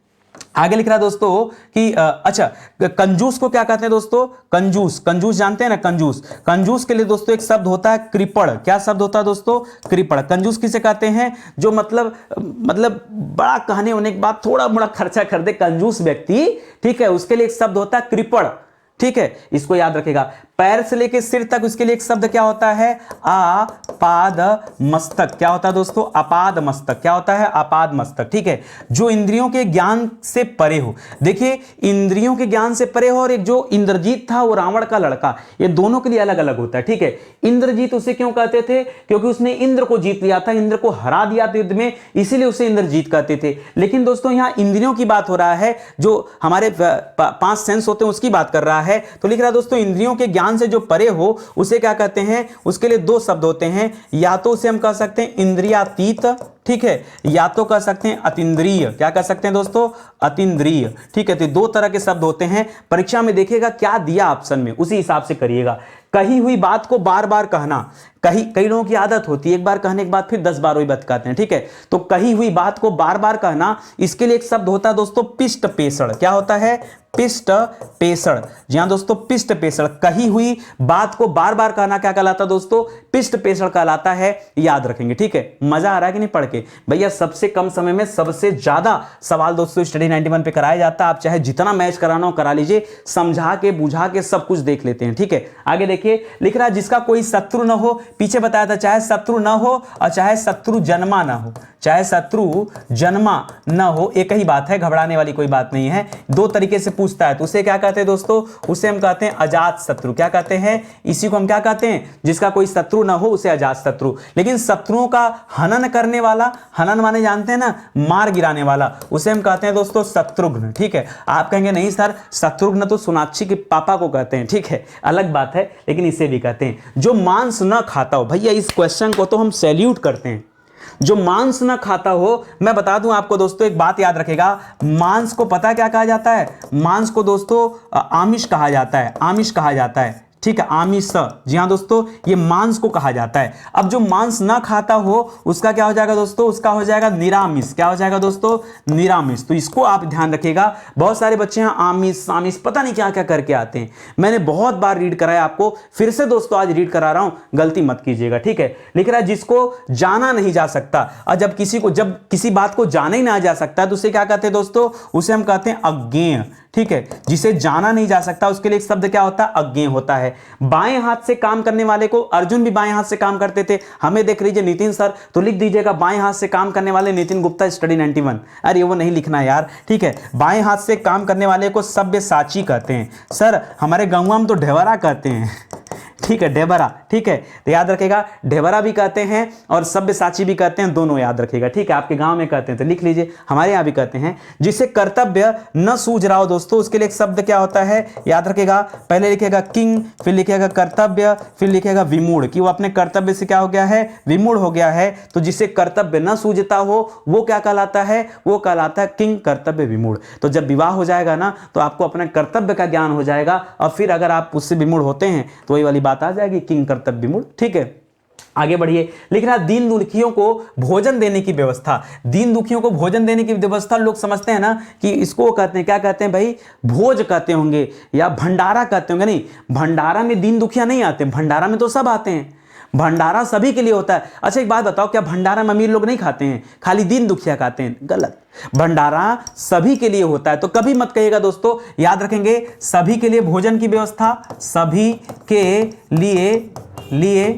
आगे लिख रहा है दोस्तों कि अच्छा, कंजूस को क्या कहते हैं दोस्तों? कंजूस। कंजूस जानते हैं ना, कंजूस। कंजूस के लिए दोस्तों एक शब्द होता है कृपण। क्या शब्द होता है दोस्तों? कृपण। कंजूस किसे कहते हैं? जो मतलब बड़ा कहने होने के बाद थोड़ा बड़ा खर्चा कर दे, कंजूस व्यक्ति, ठीक है, उसके लिए एक शब्द होता है कृपण, ठीक है, इसको याद रखेगा। पैर से लेकर सिर तक उसके लिए एक शब्द क्या होता है? आपाद मस्तक। क्या होता है दोस्तों? आपाद मस्तक। क्या होता है? आपाद मस्तक, ठीक है। जो इंद्रियों के ज्ञान से परे हो, देखिए इंद्रियों के ज्ञान से परे हो, और एक जो इंद्रजीत था वो रावण का लड़का, ये दोनों के लिए अलग अलग होता है, ठीक है। इंद्रजीत उसे क्यों कहते थे? क्योंकि उसने इंद्र को जीत लिया था, इंद्र को हरा दिया था युद्ध में, इसीलिए उसे इंद्रजीत कहते थे। लेकिन दोस्तों यहां इंद्रियों की बात हो रहा है, जो हमारे 5 सेंस होते हैं उसकी बात कर रहा है। तो लिख रहा है दोस्तों इंद्रियों के ज्ञान से जो परे हो उसे क्या कहते हैं? उसके लिए 2 शब्द होते हैं, या तो उसे हम कह सकते हैं इंद्रियातीत, ठीक है, या तो कह सकते हैं अतीन्द्रिय। क्या कह सकते हैं दोस्तों? अतीन्द्रिय, ठीक है। तो 2 तरह के शब्द होते हैं। परीक्षा में देखिएगा क्या दिया ऑप्शन में, उसी हिसाब से करिएगा। कही हुई बात को बार बार कहना, कई लोगों की आदत होती है एक बार कहने के बाद फिर 10 बार वही बात कहते हैं, ठीक है। तो कही हुई बात को बार बार कहना, इसके लिए एक शब्द होता है दोस्तों पिष्ट पेषण। क्या होता है? पिष्ट पेषण। जी हां दोस्तों, पिष्ट पेषण। कही हुई बात को बार बार कहना क्या कहलाता है दोस्तों? पिष्ट पेषण कहलाता है, याद रखेंगे, ठीक है। मजा आ रहा है कि नहीं पढ़ के? भैया सबसे कम समय में सबसे ज्यादा सवाल दोस्तों स्टडी 91 पे कराया जाता है। आप चाहे जितना मैच कराना हो करा लीजिए, समझा के बुझा के सब कुछ देख लेते हैं, ठीक है। आगे देखिए, लिख रहा है जिसका कोई शत्रु न हो, पीछे बताया था चाहे शत्रु न हो और चाहे शत्रु जन्मा ना हो, चाहे शत्रु जन्मा न हो, एक ही बात है, घबराने वाली कोई बात नहीं है। 2 तरीके से पूछता है तो उसे क्या कहते हैं दोस्तों? उसे हम कहते हैं अजात शत्रु। क्या कहते हैं? इसी को हम क्या कहते हैं? जिसका कोई शत्रु ना हो उसे अजात शत्रु। लेकिन शत्रुओं का हनन करने वाला, हनन माने जानते हैं ना, मार गिराने वाला, उसे हम कहते हैं दोस्तों शत्रुघ्न, ठीक है। आप कहेंगे नहीं सर, शत्रुघ्न तो सोनाक्षी के पापा को कहते हैं, ठीक है, अलग बात है, लेकिन इसे भी कहते हैं। जो मांस न खाता हो, भैया इस क्वेश्चन को तो हम सैल्यूट करते हैं। जो मांस न खाता हो, मैं बता दूं आपको दोस्तों एक बात याद रखेगा, मांस को पता क्या कहा जाता है? मांस को दोस्तों आमिष कहा जाता है, आमिष कहा जाता है, ठीक है, आमिष। जी हाँ दोस्तों, ये मांस को कहा जाता है। अब जो मांस ना खाता हो उसका क्या हो जाएगा दोस्तों? उसका हो जाएगा निरामिष। क्या हो जाएगा दोस्तों? निरामिष। तो इसको आप ध्यान रखिएगा। बहुत सारे बच्चे हैं आमिष आमिष पता नहीं क्या क्या करके आते हैं। मैंने बहुत बार रीड कराया आपको, फिर से दोस्तों आज रीड करा रहा हूं, गलती मत कीजिएगा, ठीक है। लिख रहा है जिसको जाना नहीं जा सकता, और जब किसी बात को जाना ही ना जा सकता तो उसे क्या कहते हैं दोस्तों? उसे हम कहते हैं अज्ञेय, ठीक है। जिसे जाना नहीं जा सकता उसके लिए एक शब्द क्या होता है? अज्ञेय होता है। बाएं हाथ से काम करने वाले को, अर्जुन भी बाएं हाथ से काम करते थे, हमें देख लीजिए नितिन सर, तो लिख दीजिएगा बाएं हाथ से काम करने वाले नितिन गुप्ता स्टडी 91। अरे वो नहीं लिखना यार, ठीक है। बाएं हाथ से काम करने वाले को सब्यसाची कहते हैं। सर हमारे गांव में तो ढेवरा कहते हैं, ठीक है, ढेबरा, ठीक है, तो याद रखेगा ढेबरा भी कहते हैं और सब्यसाची भी कहते हैं, दोनों याद रखेगा, ठीक है। आपके गांव में कहते हैं तो लिख लीजिए, हमारे यहाँ भी कहते हैं। जिसे कर्तव्य न सूझ रहा हो दोस्तों, उसके लिए एक शब्द क्या होता है, याद रखेगा, पहले लिखेगा किंग, फिर लिखेगा कर्तव्य, फिर लिखेगा विमूढ़, कि वो अपने कर्तव्य से क्या हो गया है, विमूढ़ हो गया है। तो जिसे कर्तव्य न सूझता हो वो क्या कहलाता है, वो कहलाता है किंग कर्तव्य विमूढ़। तो जब विवाह हो जाएगा ना तो आपको अपने कर्तव्य का ज्ञान हो जाएगा, और फिर अगर आप उससे विमूढ़ होते हैं तो वही वाली बात आ जाएगी, किंग कर्तव्य विमूढ़, ठीक है। आगे बढ़िए, लिख रहा दीन दुखियों को भोजन देने की व्यवस्था। दीन दुखियों को भोजन देने की व्यवस्था लोग समझते हैं ना कि इसको कहते हैं, क्या कहते हैं भाई, भोज कहते होंगे या भंडारा कहते होंगे। नहीं, भंडारा में दीन दुखिया नहीं आते, भंडारा में तो सब आते हैं, भंडारा सभी के लिए होता है। अच्छा एक बात बताओ, क्या भंडारा में अमीर लोग नहीं खाते हैं, खाली दीन दुखिया खाते हैं? गलत, भंडारा सभी के लिए होता है। तो कभी मत कहिएगा दोस्तों, याद रखेंगे, सभी के लिए भोजन की व्यवस्था, सभी के लिए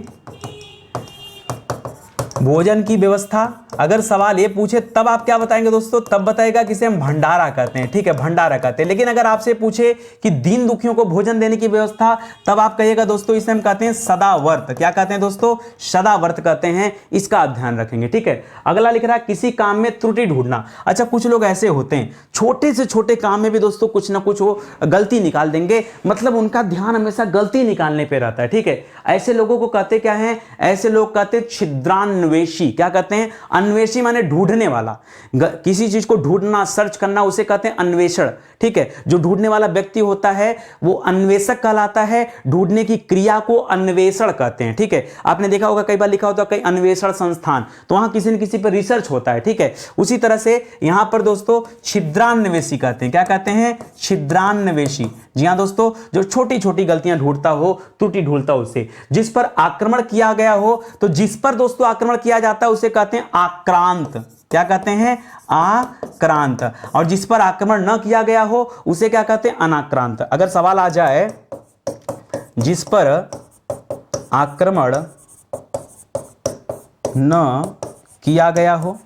भोजन की व्यवस्था। अगर सवाल ये पूछे तब आप क्या बताएंगे दोस्तों, तब बताएगा कि इसे हम भंडारा कहते हैं, ठीक है, भंडारा कहते हैं। लेकिन अगर आपसे पूछे कि दीन दुखियों को भोजन देने की व्यवस्था, तब आप कहिएगा दोस्तों इसे हम कहते हैं सदावर्त। क्या कहते हैं दोस्तों, सदावर्त कहते हैं। इसका आप ध्यान रखेंगे, ठीक है। अगला लिख रहा है किसी काम में त्रुटि ढूंढना। अच्छा कुछ लोग ऐसे होते हैं, छोटे से छोटे काम में भी दोस्तों कुछ ना कुछ वो गलती निकाल देंगे, मतलब उनका ध्यान हमेशा गलती निकालने पर रहता है, ठीक है। ऐसे लोगों को कहते क्या है, ऐसे लोग कहते हैं छिद्रान्वेषी। क्या कहते हैं, अन्वेषी माने ढूंढने वाला, किसी चीज को ढूंढना, सर्च करना, उसे कहते हैं अन्वेषण, ठीक है। जो ढूंढने वाला व्यक्ति होता है वो अन्वेषक कहलाता है, ढूंढने की क्रिया को अन्वेषण कहते हैं, ठीक है। आपने देखा होगा कई बार लिखा होता है कई अन्वेषण संस्थान, तो वहां किसी न किसी पर रिसर्च होता है, ठीक है। उसी तरह से यहां पर दोस्तों छिद्रान्वेषी कहते हैं। क्या कहते हैं, छिद्रान्वेषी। जी हां दोस्तों, जो छोटी छोटी गलतियां ढूंढता हो, त्रुटि ढूंढता हो उसे। जिस पर आक्रमण किया गया हो, तो जिस पर दोस्तों आक्रमण किया जाता है उसे कहते हैं आक्रांत। क्या कहते हैं, आक्रांत। और जिस पर आक्रमण न किया गया हो उसे क्या कहते हैं, अनाक्रांत। अगर सवाल आ जाए जिस पर आक्रमण न किया गया हो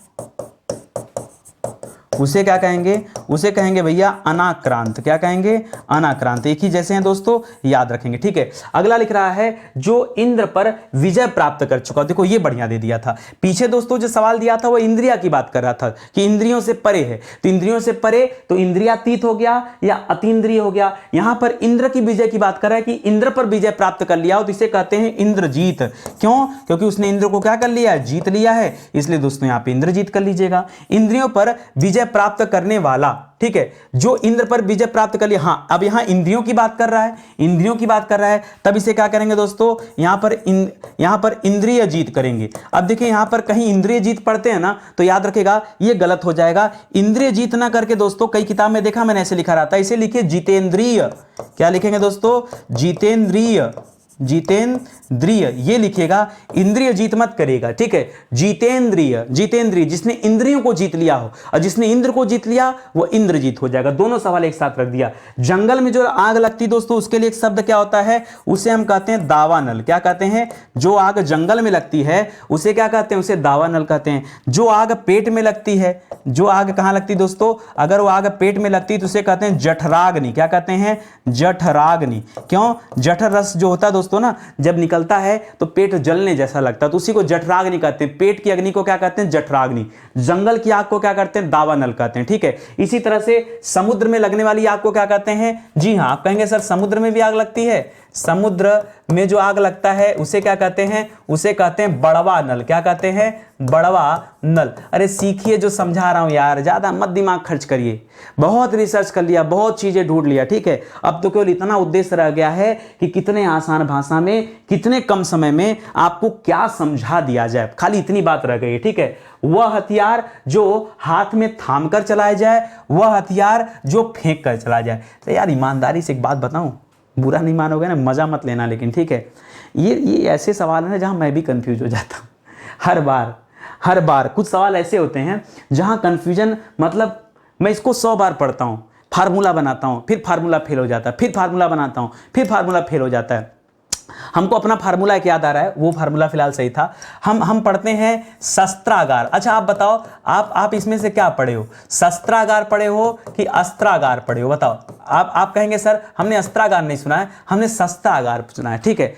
उसे क्या कहेंगे, उसे कहेंगे भैया अनाक्रांत। क्या कहेंगे, अनाक्रांत। एक ही जैसे हैं दोस्तों, याद रखेंगे, ठीक है। अगला लिख रहा है जो इंद्र पर विजय प्राप्त कर चुका। देखो ये बढ़िया दे दिया था। पीछे दोस्तों जो सवाल दिया था वो इंद्रिया की बात कर रहा था कि इंद्रियों से परे है, तो इंद्रियों से परे तो इंद्रियातीत हो गया या अतीन्द्रिय हो गया। यहां पर इंद्र की विजय की बात कर रहा है कि इंद्र पर विजय प्राप्त कर लिया हो, तो इसे कहते हैं इंद्रजीत। क्यों, क्योंकि उसने इंद्र को क्या कर लिया है, जीत लिया है, इसलिए दोस्तों यहां पर इंद्रजीत कर लीजिएगा। इंद्रियों पर विजय प्राप्त करने वाला, ठीक है, जो इंद्र पर विजय प्राप्त कर लिया। हां, अब यहां इंद्रियों की बात कर रहा है, इंद्रियों की बात कर रहा है, तब इसे क्या करेंगे दोस्तों, यहां पर इंद्रिय जीत करेंगे। अब देखिए यहां पर कहीं इंद्रिय जीत पढ़ते हैं ना, तो याद रखेगा ये गलत हो जाएगा। इंद्रिय जीत ना करके दोस्तों, कई किताब में देखा मैंने ऐसे लिखा रहता है, इसे लिखिए जितेंद्रिय। क्या लिखेंगे दोस्तों, जितेंद्रिय, जितेंद्रिय ये लिखेगा, इंद्रिय जीत मत करेगा, ठीक है। जितेंद्रिय, जितेंद्रिय जिसने इंद्रियों को जीत लिया हो, और जिसने इंद्र को जीत लिया वो इंद्रजीत हो जाएगा। दोनों सवाल एक साथ रख दिया। जंगल में जो आग लगती दोस्तों उसके लिए एक शब्द क्या होता है, उसे हम कहते हैं दावानल। क्या कहते हैं, जो आग जंगल में लगती है उसे क्या कहते हैं, उसे दावानल कहते हैं। जो आग पेट में लगती है, जो आग कहां लगती दोस्तों, अगर वो आग पेट में लगती है तो उसे कहते हैं जठराग्नि। क्या कहते हैं, जठराग्नि। क्यों, जठर रस जो होता है दोस्तों ना, जब निकलता है तो पेट जलने जैसा लगता है, तो उसी को जठराग्नि कहते हैं। पेट की अग्नि को क्या कहते हैं, जठराग्नि। जंगल की आग को क्या कहते हैं, दावानल कहते हैं, ठीक है। इसी तरह से समुद्र में लगने वाली आग को क्या कहते हैं, जी हां, आप कहेंगे सर समुद्र में भी आग लगती है। समुद्र में जो आग लगता है उसे क्या कहते हैं, उसे कहते हैं बड़वा नल। क्या कहते हैं, बड़वा नल। अरे सीखिए जो समझा रहा हूं यार, ज्यादा मत दिमाग खर्च करिए। बहुत रिसर्च कर लिया, बहुत चीजें ढूंढ लिया, ठीक है। अब तो केवल इतना उद्देश्य रह गया है कि कितने आसान भाषा में, कितने कम समय में आपको क्या समझा दिया जाए, खाली इतनी बात रह गई है, ठीक है। वह हथियार जो हाथ में थाम कर चलाया जाए, वह हथियार जो फेंक कर चला जाए। तो यार ईमानदारी से एक बात बताऊं, बुरा नहीं मानोगे ना, मजा मत लेना, लेकिन ठीक है। ये ऐसे सवाल है ना जहां मैं भी कंफ्यूज हो जाता हूं हर बार। कुछ सवाल ऐसे होते हैं जहां कंफ्यूजन, मतलब मैं इसको 100 बार पढ़ता हूं, फार्मूला बनाता हूं, फिर फार्मूला फेल हो जाता है, फिर फार्मूला बनाता हूं, फिर फार्मूला फेल हो जाता है। हमको अपना फार्मूला एक याद आ रहा है, वो फार्मूला फिलहाल सही था। हम पढ़ते हैं शस्त्रागार। अच्छा आप बताओ, आप इसमें से क्या पढ़े हो, शस्त्रागार पढ़े हो कि अस्त्रागार पढ़े हो, बताओ। आप कहेंगे सर हमने अस्त्रागार नहीं सुना है, हमने शस्त्रागार सुना है। ठीक है,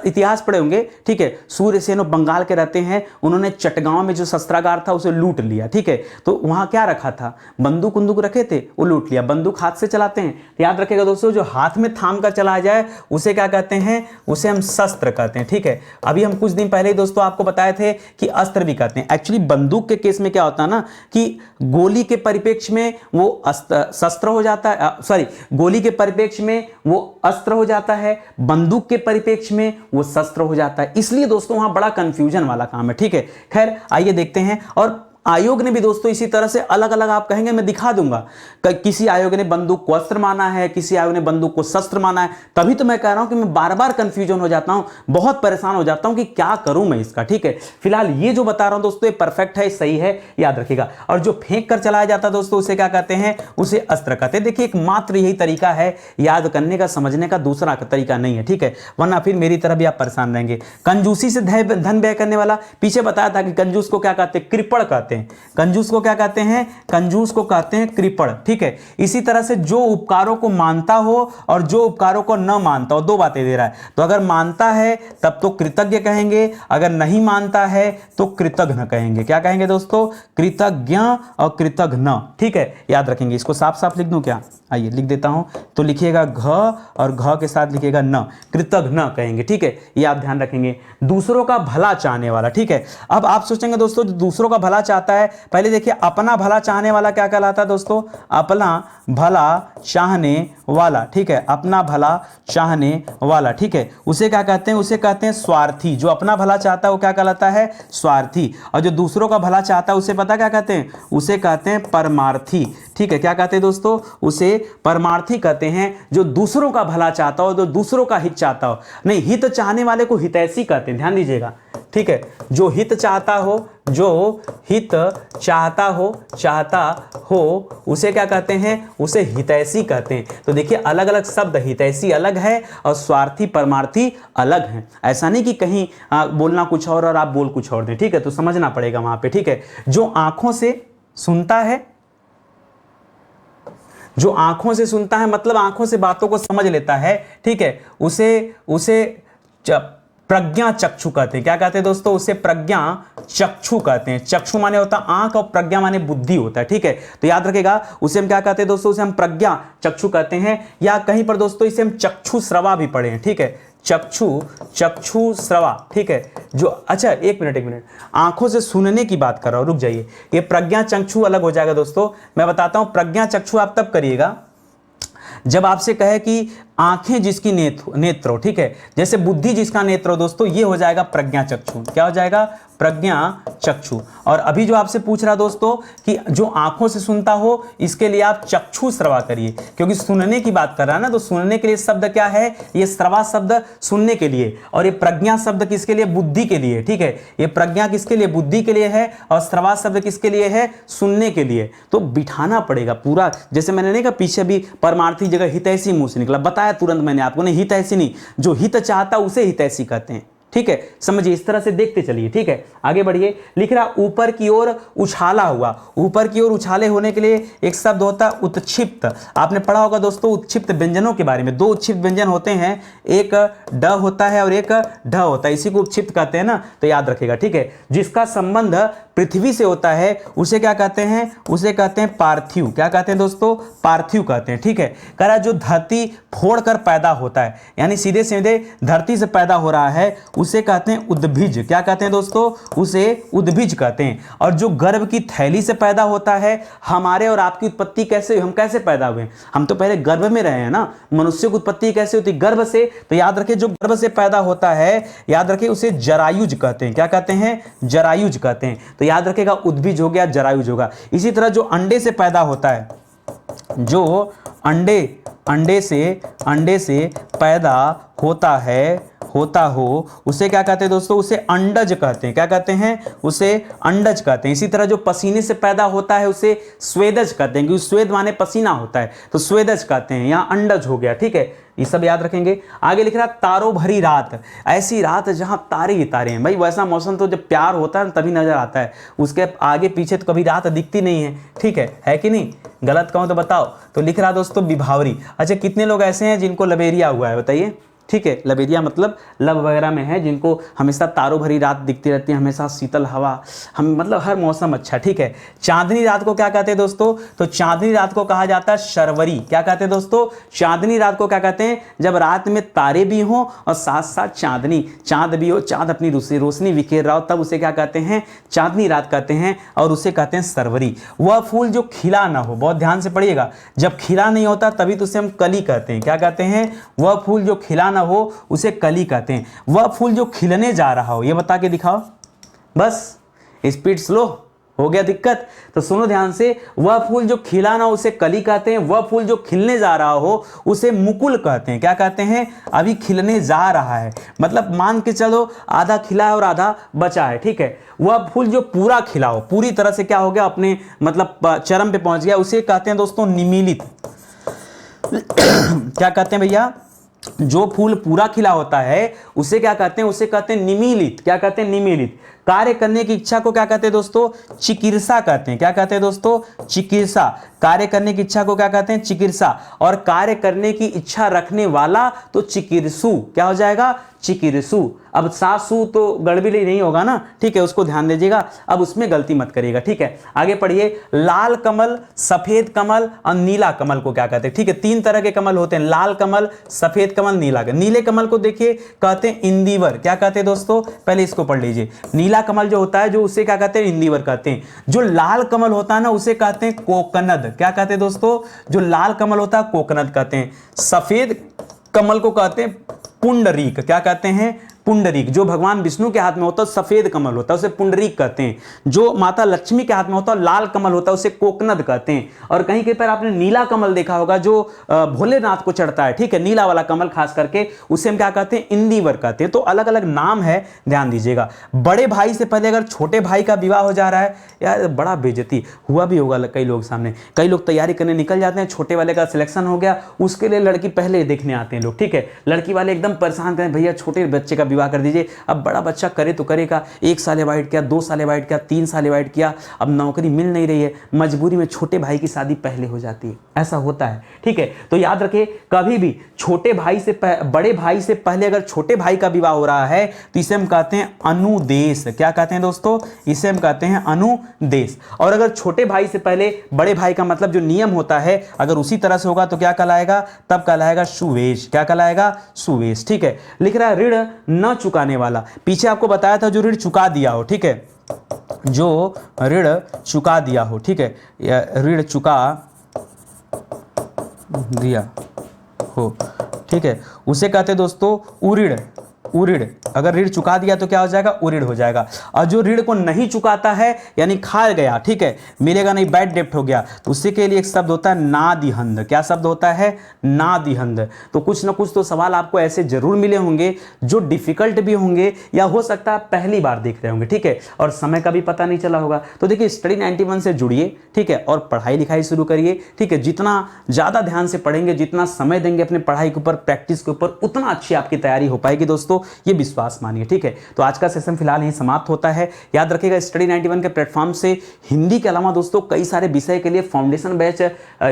इतिहास पढ़े होंगे। ठीक है, सूर्यसेन बंगाल के रहते हैं, उन्होंने चटगांव में जो शस्त्रागार था उसे लूट लिया। ठीक है, तो वहां क्या रखा था, बंदूक उंदूक रखे थे, वो लूट लिया। बंदूक हाथ से चलाते हैं, याद रखिएगा दोस्तों, जो हाथ में थाम कर चलाया जाए उसे क्या कहते हैं, उसे हम शस्त्र कहते हैं। ठीक है, अभी हम कुछ दिन पहले ही दोस्तों आपको बताए थे कि अस्त्र भी कहते हैं। एक्चुअली बंदूक के केस में क्या होता है ना कि गोली के परिप्रेक्ष्य में वो शस्त्र हो जाता है, सॉरी, गोली के परिप्रेक्ष्य में वो अस्त्र हो जाता है, बंदूक के परिप्रेक्ष्य में वो शस्त्र हो जाता है। इसलिए दोस्तों वहां बड़ा कंफ्यूजन वाला काम है। ठीक है, खैर आइए देखते हैं। और आयोग ने भी दोस्तों इसी तरह से अलग अलग, आप कहेंगे मैं दिखा दूंगा, किसी आयोग ने बंदूक को अस्त्र माना है, किसी आयोग ने बंदूक को शस्त्र माना है। तभी तो मैं कह रहा हूं कि मैं बार बार कंफ्यूजन हो जाता हूं, बहुत परेशान हो जाता हूं कि क्या करूं मैं इसका। ठीक है, फिलहाल ये जो बता रहा हूं दोस्तों ये परफेक्ट है, सही है, याद रखिएगा। और जो फेंक कर चलाया जाता है दोस्तों उसे क्या कहते हैं, उसे अस्त्र कहते हैं। देखिए एकमात्र यही तरीका है याद करने का, समझने का, दूसरा तरीका नहीं है। ठीक है, वरना फिर मेरी तरह भी आप परेशान रहेंगे। कंजूसी से धन व्यय करने वाला, पीछे बताया था कि कंजूस को क्या कहते हैं, कृपण कहते हैं। कंजूस को क्या कहते हैं, कंजूस को कहते हैं कृपण। ठीक है, इसी तरह से जो उपकारों को मानता हो और जो उपकारों को न मानता हो, दो बातें दे रहा है। तो अगर मानता है तब तो कृतज्ञ कहेंगे, अगर नहीं मानता है तो कृतघ्न कहेंगे। क्या कहेंगे दोस्तों, कृतज्ञ और कृतघ्न। ठीक है, याद रखेंगे। इसको साफ साफ लिख दूं क्या, आइए लिख देता हूं। तो लिखिएगा घ और घ के साथ लिखिएगा न, कृतघ्न कहेंगे। ठीक है, ये आप ध्यान रखेंगे। दूसरों का भला चाहने वाला। ठीक है, अब आप सोचेंगे दोस्तों जो दूसरों का भला चाहता है, पहले देखिए अपना भला चाहने वाला क्या कहलाता है दोस्तों, अपना भला चाहने वाला। ठीक है, अपना भला चाहने वाला। ठीक है, उसे क्या कहते हैं, उसे कहते हैं स्वार्थी। जो अपना भला चाहता है वो क्या कहलाता है, स्वार्थी। और जो दूसरों का भला चाहता है उसे पता क्या कहते हैं, उसे कहते हैं परमार्थी। ठीक है, क्या कहते हैं दोस्तों, उसे परमार्थी कहते हैं। जो दूसरों का भला चाहता हो, जो दूसरों का हित चाहता हो, नहीं, हित चाहने वाले को हितैषी कहते हैं, ध्यान दीजिएगा। ठीक है, जो हित चाहता हो, जो हित चाहता हो उसे क्या कहते हैं, उसे हितैषी कहते हैं। तो देखिए अलग अलग शब्द, हितैषी अलग है और स्वार्थी परमार्थी अलग है। ऐसा नहीं कि कहीं बोलना कुछ और आप बोल कुछ और दें। ठीक है, तो समझना पड़ेगा वहां पे। ठीक है, जो आंखों से सुनता है, जो आंखों से सुनता है मतलब आंखों से बातों को समझ लेता है। ठीक है, उसे प्रज्ञा चक्षु कहते हैं। क्या कहते हैं दोस्तों, उसे प्रज्ञा चक्षु कहते हैं। चक्षु माने होता है आंख और प्रज्ञा माने बुद्धि होता है। ठीक है, तो याद रखिएगा उसे हम क्या कहते हैं दोस्तों, उसे हम प्रज्ञा चक्षु कहते हैं। या कहीं पर दोस्तों इसे हम चक्षु श्रवा भी पढ़े हैं। ठीक है, चक्षु श्रवा। ठीक है, जो अच्छा एक मिनट, आंखों से सुनने की बात कर रहा हूं, रुक जाइए। ये प्रज्ञा चक्षु अलग हो जाएगा दोस्तों, मैं बताता हूं। प्रज्ञा चक्षु आप तब करिएगा जब आपसे कहे कि आंखें जिसकी नेत्र हो। ठीक है, जैसे बुद्धि जिसका नेत्र हो दोस्तों, ये हो जाएगा प्रज्ञा चक्षु। क्या हो जाएगा, प्रज्ञा चक्षु। और अभी जो आपसे पूछ रहा दोस्तों कि जो आंखों से सुनता हो, इसके लिए आप चक्षु श्रवा करिए, क्योंकि सुनने की बात कर रहा है ना। तो सुनने के लिए शब्द क्या है, ये श्रवा शब्द सुनने के लिए, और ये प्रज्ञा शब्द किसके लिए, बुद्धि के लिए। ठीक है, ये प्रज्ञा किसके लिए, बुद्धि के लिए है, और श्रवा शब्द किसके लिए है, सुनने के लिए। तो बिठाना पड़ेगा पूरा, जैसे मैंने नहीं कहा पीछे भी परमार्थी जगह हितैषी मुंह से निकला, बताया तुरंत मैंने आपको, नहीं हितैषी नहीं, जो हित चाहता उसे हितैषी कहते हैं। ठीक है, समझिए, इस तरह से देखते चलिए। ठीक है, आगे बढ़िए। लिख रहा ऊपर की ओर उछाला हुआ। ऊपर की ओर उछाले होने के लिए एक शब्द होता है उत्क्षिप्त। आपने पढ़ा होगा दोस्तों उत्क्षिप्त व्यंजनों के बारे में। दो उत्क्षिप्त व्यंजन होते हैं, एक ड होता है और एक ढ होता है, इसी को उत्क्षिप्त कहते हैं ना, तो याद रखिएगा। ठीक है, जिसका संबंध पृथ्वी से होता है उसे क्या कहते हैं, उसे कहते हैं पार्थिव। क्या कहते हैं दोस्तों, पार्थिव कहते हैं। ठीक है, कह रहा जो धरती फोड़कर पैदा होता है, यानी सीधे सीधे धरती से पैदा हो रहा है, उसे कहते हैं उद्भिज। क्या कहते हैं दोस्तों, उसे उद्भिज कहते हैं। और जो गर्भ की थैली से पैदा होता है, हमारे और आपकी उत्पत्ति कैसे हुई, हम कैसे पैदा हुए, हम तो पहले गर्भ में रहे हैं ना। मनुष्य की उत्पत्ति कैसे होती, गर्भ से। तो याद रखिए जो गर्भ से पैदा होता है, याद रखिए उसे जरायुज कहते हैं। क्या कहते हैं, जरायुज कहते हैं। तो याद रखिएगा उद्भिज हो गया, जरायुज होगा। इसी तरह जो अंडे से पैदा होता है, जो अंडे अंडे से पैदा होता हो उसे क्या कहते हैं दोस्तों? उसे अंडज कहते हैं। क्या कहते हैं? उसे अंडज कहते हैं। इसी तरह जो पसीने से पैदा होता है उसे स्वेदज कहते हैं, क्योंकि स्वेद माने पसीना होता है, तो स्वेदज कहते हैं। यहाँ अंडज हो गया, ठीक है, ये सब याद रखेंगे। आगे लिख रहा तारों भरी रात, ऐसी रात जहां तारे ही तारे हैं। भाई वैसा मौसम तो जब प्यार होता है तभी नजर आता है, उसके आगे पीछे तो कभी रात दिखती नहीं है, ठीक है कि नहीं? गलत कहूं तो बताओ। तो लिख रहा दोस्तों विभावरी। अच्छा, कितने लोग ऐसे हैं जिनको लबेरिया हुआ है बताइए? ठीक है, लबेरिया मतलब लब वगैरह में है, जिनको हमेशा तारों भरी रात दिखती रहती है, हमेशा शीतल हवा, हम मतलब हर मौसम अच्छा, ठीक है। चांदनी रात को क्या कहते हैं दोस्तों? तो चांदनी रात को कहा जाता है शर्वरी। क्या कहते हैं दोस्तों? चांदनी रात को क्या कहते हैं? जब रात में तारे भी हों और साथ साथ चांद भी हो, चांद अपनी रोशनी बिखेर रहा हो, तब उसे क्या कहते हैं? चांदनी रात कहते हैं, और उसे कहते हैं शर्वरी। वह फूल जो खिला ना हो, बहुत ध्यान से पढ़िएगा, जब खिला नहीं होता तभी तो उसे हम कली कहते हैं। क्या कहते हैं? वह फूल जो खिला हो उसे कली कहते हैं। वह फूल जो खिलने जा रहा हो, ये बता के दिखाओ। बस स्पीड स्लो हो गया दिक्कत, तो सुनो ध्यान से। वह फूल जो खिला ना उसे कली कहते हैं, वह फूल जो खिलने जा रहा हो उसे मुकुल कहते हैं। क्या कहते हैं? अभी खिलने जा रहा है, मतलब मान के चलो आधा खिला है और आधा बचा है, ठीक है। वह फूल जो पूरा खिला हो, पूरी तरह से क्या हो गया, अपने मतलब चरम पे पहुंच गया, उसे कहते हैं दोस्तों निमीलित। क्या कहते हैं भैया? जो फूल पूरा खिला होता है उसे क्या कहते हैं? उसे कहते हैं निमीलित। क्या कहते हैं? निमीलित। कार्य करने की इच्छा को क्या कहते हैं दोस्तों? चिकित्सा कहते हैं। क्या कहते हैं दोस्तों? चिकित्सा। कार्य करने की इच्छा को क्या कहते हैं? चिकित्सा। और कार्य करने की इच्छा रखने वाला तो चिकित्सु। क्या हो जाएगा? चिकित्सु। अब सासु तो गड़बड़ी नहीं होगा ना, ठीक है, उसको ध्यान दीजिएगा, अब उसमें गलती मत करिएगा, ठीक है। आगे पढ़िए। लाल कमल, सफेद कमल और नीला कमल को क्या कहते हैं? ठीक है, तीन तरह के कमल होते हैं, लाल कमल, सफेद कमल, नीला कमल। नीले कमल को देखिए कहते हैं इंदिवर। क्या कहते हैं दोस्तों? पहले इसको पढ़ लीजिए। नीला कमल जो होता है, जो उसे क्या कहते हैं? इंदिवर कहते हैं। जो लाल कमल होता है ना, उसे कहते हैं कोकनद। क्या कहते हैं दोस्तों? जो लाल कमल होता है कोकनद कहते हैं। सफेद कमल को कहते हैं पुंडरीक। क्या कहते हैं? पुंडरीक। जो भगवान विष्णु के हाथ में होता है सफेद कमल होता है, उसे पुंडरीक कहते हैं। जो माता लक्ष्मी के हाथ में होता है लाल कमल होता है, उसे कोकनद कहते हैं। और कहीं कहीं पर आपने नीला कमल देखा होगा, जो भोलेनाथ को चढ़ता है, ठीक है, नीला वाला कमल खास करके, उसे हम क्या कहते हैं? इंदिवर कहते हैं। तो अलग अलग नाम है, ध्यान दीजिएगा। बड़े भाई से पहले अगर छोटे भाई का विवाह हो जा रहा है, यार बड़ा बेइज्जती हुआ भी होगा कई लोग सामने। कई लोग तैयारी करने निकल जाते हैं, छोटे वाले का सिलेक्शन हो गया, उसके लिए लड़की पहले देखने आते हैं लोग, ठीक है। लड़की वाले एकदम परेशान करें, भैया छोटे बच्चे का विवाह कर दीजिए। अब बड़ा बच्चा करे तो करेगा, 1 साल अवॉइड किया, 2 साल अवॉइड किया, 3 साल अवॉइड किया, अब नौकरी मिल नहीं रही है, मजबूरी में छोटे भाई की शादी पहले हो जाती है, ऐसा होता है, ठीक है। तो याद रखिए, कभी भी छोटे भाई से बड़े भाई से पहले अगर छोटे भाई का विवाह हो रहा है तो इसे हम कहते हैं अनुदेश। क्या कहते हैं दोस्तों? इसे हम कहते हैं अनुदेश। और अगर छोटे भाई से पहले बड़े भाई का मतलब जो नियम होता है, अगर उसी तरह से होगा तो क्या कहलाएगा? तब कहलाएगा सुवेश। क्या कहलाएगा? सुवेश, ठीक है। लिख रहा है ऋण न चुकाने वाला। पीछे आपको बताया था जो ऋण चुका दिया हो, ठीक है, जो ऋण चुका दिया हो, ठीक है, ऋण चुका दिया हो, ठीक है, उसे कहते हैं दोस्तों उऋण। उऋण। अगर ऋण चुका दिया तो क्या हो जाएगा? उऋण हो जाएगा। और जो ऋण को नहीं चुकाता है यानी खा गया, ठीक है, मिलेगा नहीं, बैड डेप्ट हो गया, तो उसी के लिए एक शब्द होता है नादिहंद। क्या शब्द होता है? नादिहंद। तो कुछ ना कुछ तो सवाल आपको ऐसे जरूर मिले होंगे जो डिफिकल्ट भी होंगे, या हो सकता है पहली बार देख रहे होंगे, ठीक है, और समय का भी पता नहीं चला होगा। तो देखिए स्टडी 91 से जुड़िए, ठीक है, और पढ़ाई लिखाई शुरू करिए, ठीक है। जितना ज़्यादा ध्यान से पढ़ेंगे, जितना समय देंगे अपनी पढ़ाई के ऊपर, प्रैक्टिस के ऊपर, उतना अच्छी आपकी तैयारी हो पाएगी दोस्तों, ये विश्वास मानिए, ठीक है। तो आज का सेशन फिलहाल यहीं समाप्त होता है। याद रखिएगा स्टडी 91 के प्लेटफॉर्म से हिंदी के अलावा दोस्तों कई सारे विषय के लिए फाउंडेशन बैच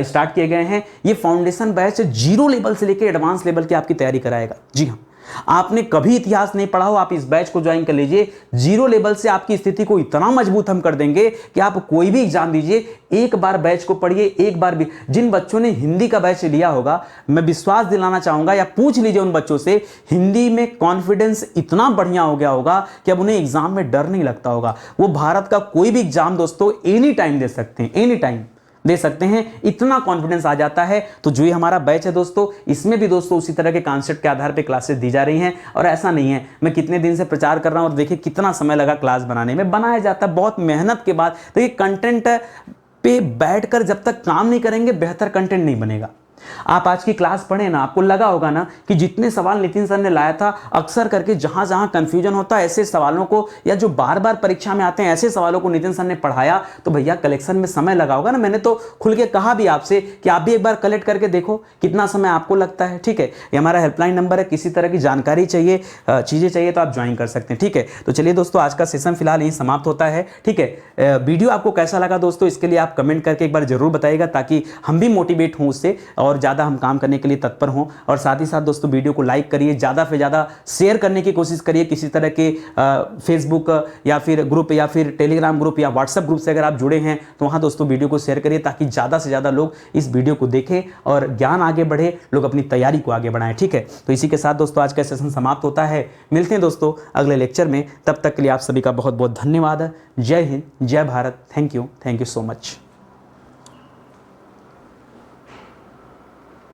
स्टार्ट किए गए हैं। ये फाउंडेशन बैच 0 लेवल से लेकर एडवांस लेवल की आपकी तैयारी कराएगा। जी हाँ, आपने कभी इतिहास नहीं पढ़ा हो, आप इस बैच को ज्वाइन कर लीजिए। 0 लेवल से आपकी स्थिति को इतना मजबूत हम कर देंगे कि आप कोई भी एग्जाम दीजिए, एक बार बैच को पढ़िए, एक बार भी। जिन बच्चों ने हिंदी का बैच लिया होगा, मैं विश्वास दिलाना चाहूंगा, या पूछ लीजिए उन बच्चों से, हिंदी में कॉन्फिडेंस इतना बढ़िया हो गया होगा कि अब उन्हें एग्जाम में डर नहीं लगता होगा। वो भारत का कोई भी एग्जाम दोस्तों एनी टाइम दे सकते हैं, एनी टाइम दे सकते हैं, इतना कॉन्फिडेंस आ जाता है। तो जो ये हमारा बैच है दोस्तों, इसमें भी दोस्तों उसी तरह के कॉन्सेप्ट के आधार पे क्लासेस दी जा रही हैं। और ऐसा नहीं है मैं कितने दिन से प्रचार कर रहा हूं और देखिए कितना समय लगा क्लास बनाने में, बनाया जाता है बहुत मेहनत के बाद। देखिए कंटेंट पे बैठकर जब तक काम नहीं करेंगे बेहतर कंटेंट नहीं बनेगा। आप आज की क्लास पढ़े ना, आपको लगा होगा ना कि जितने सवाल नितिन सर ने लाया था, अक्सर करके जहां जहां कंफ्यूजन होता है ऐसे सवालों को, या जो बार बार परीक्षा में आते हैं ऐसे सवालों को नितिन सर ने पढ़ाया। तो भैया कलेक्शन में समय लगा होगा ना, मैंने तो खुल के कहा भी आपसे कि आप भी एक बार कलेक्ट करके देखो कितना समय आपको लगता है। ठीक है, ये हमारा हेल्पलाइन नंबर है, किसी तरह की जानकारी चाहिए, चीजें चाहिए तो आप ज्वाइन कर सकते हैं। ठीक है, तो चलिए दोस्तों, आज का सेशन फिलहाल यही समाप्त होता है। ठीक है, वीडियो आपको कैसा लगा दोस्तों, इसके लिए आप कमेंट करके एक बार जरूर बताइएगा, ताकि हम भी मोटिवेट हों उससे और ज़्यादा हम काम करने के लिए तत्पर हों। और साथ ही साथ दोस्तों वीडियो को लाइक करिए, ज़्यादा से ज़्यादा शेयर करने की कोशिश करिए। किसी तरह के फेसबुक या फिर ग्रुप या फिर टेलीग्राम ग्रुप या व्हाट्सएप ग्रुप से अगर आप जुड़े हैं तो वहाँ दोस्तों वीडियो को शेयर करिए, ताकि ज़्यादा से ज़्यादा लोग इस वीडियो को देखें और ज्ञान आगे बढ़े, लोग अपनी तैयारी को आगे बढ़ाएं। ठीक है, तो इसी के साथ दोस्तों आज का सेशन समाप्त होता है। मिलते हैं दोस्तों अगले लेक्चर में, तब तक के लिए आप सभी का बहुत बहुत धन्यवाद। जय हिंद, जय Bharat. Thank you so much.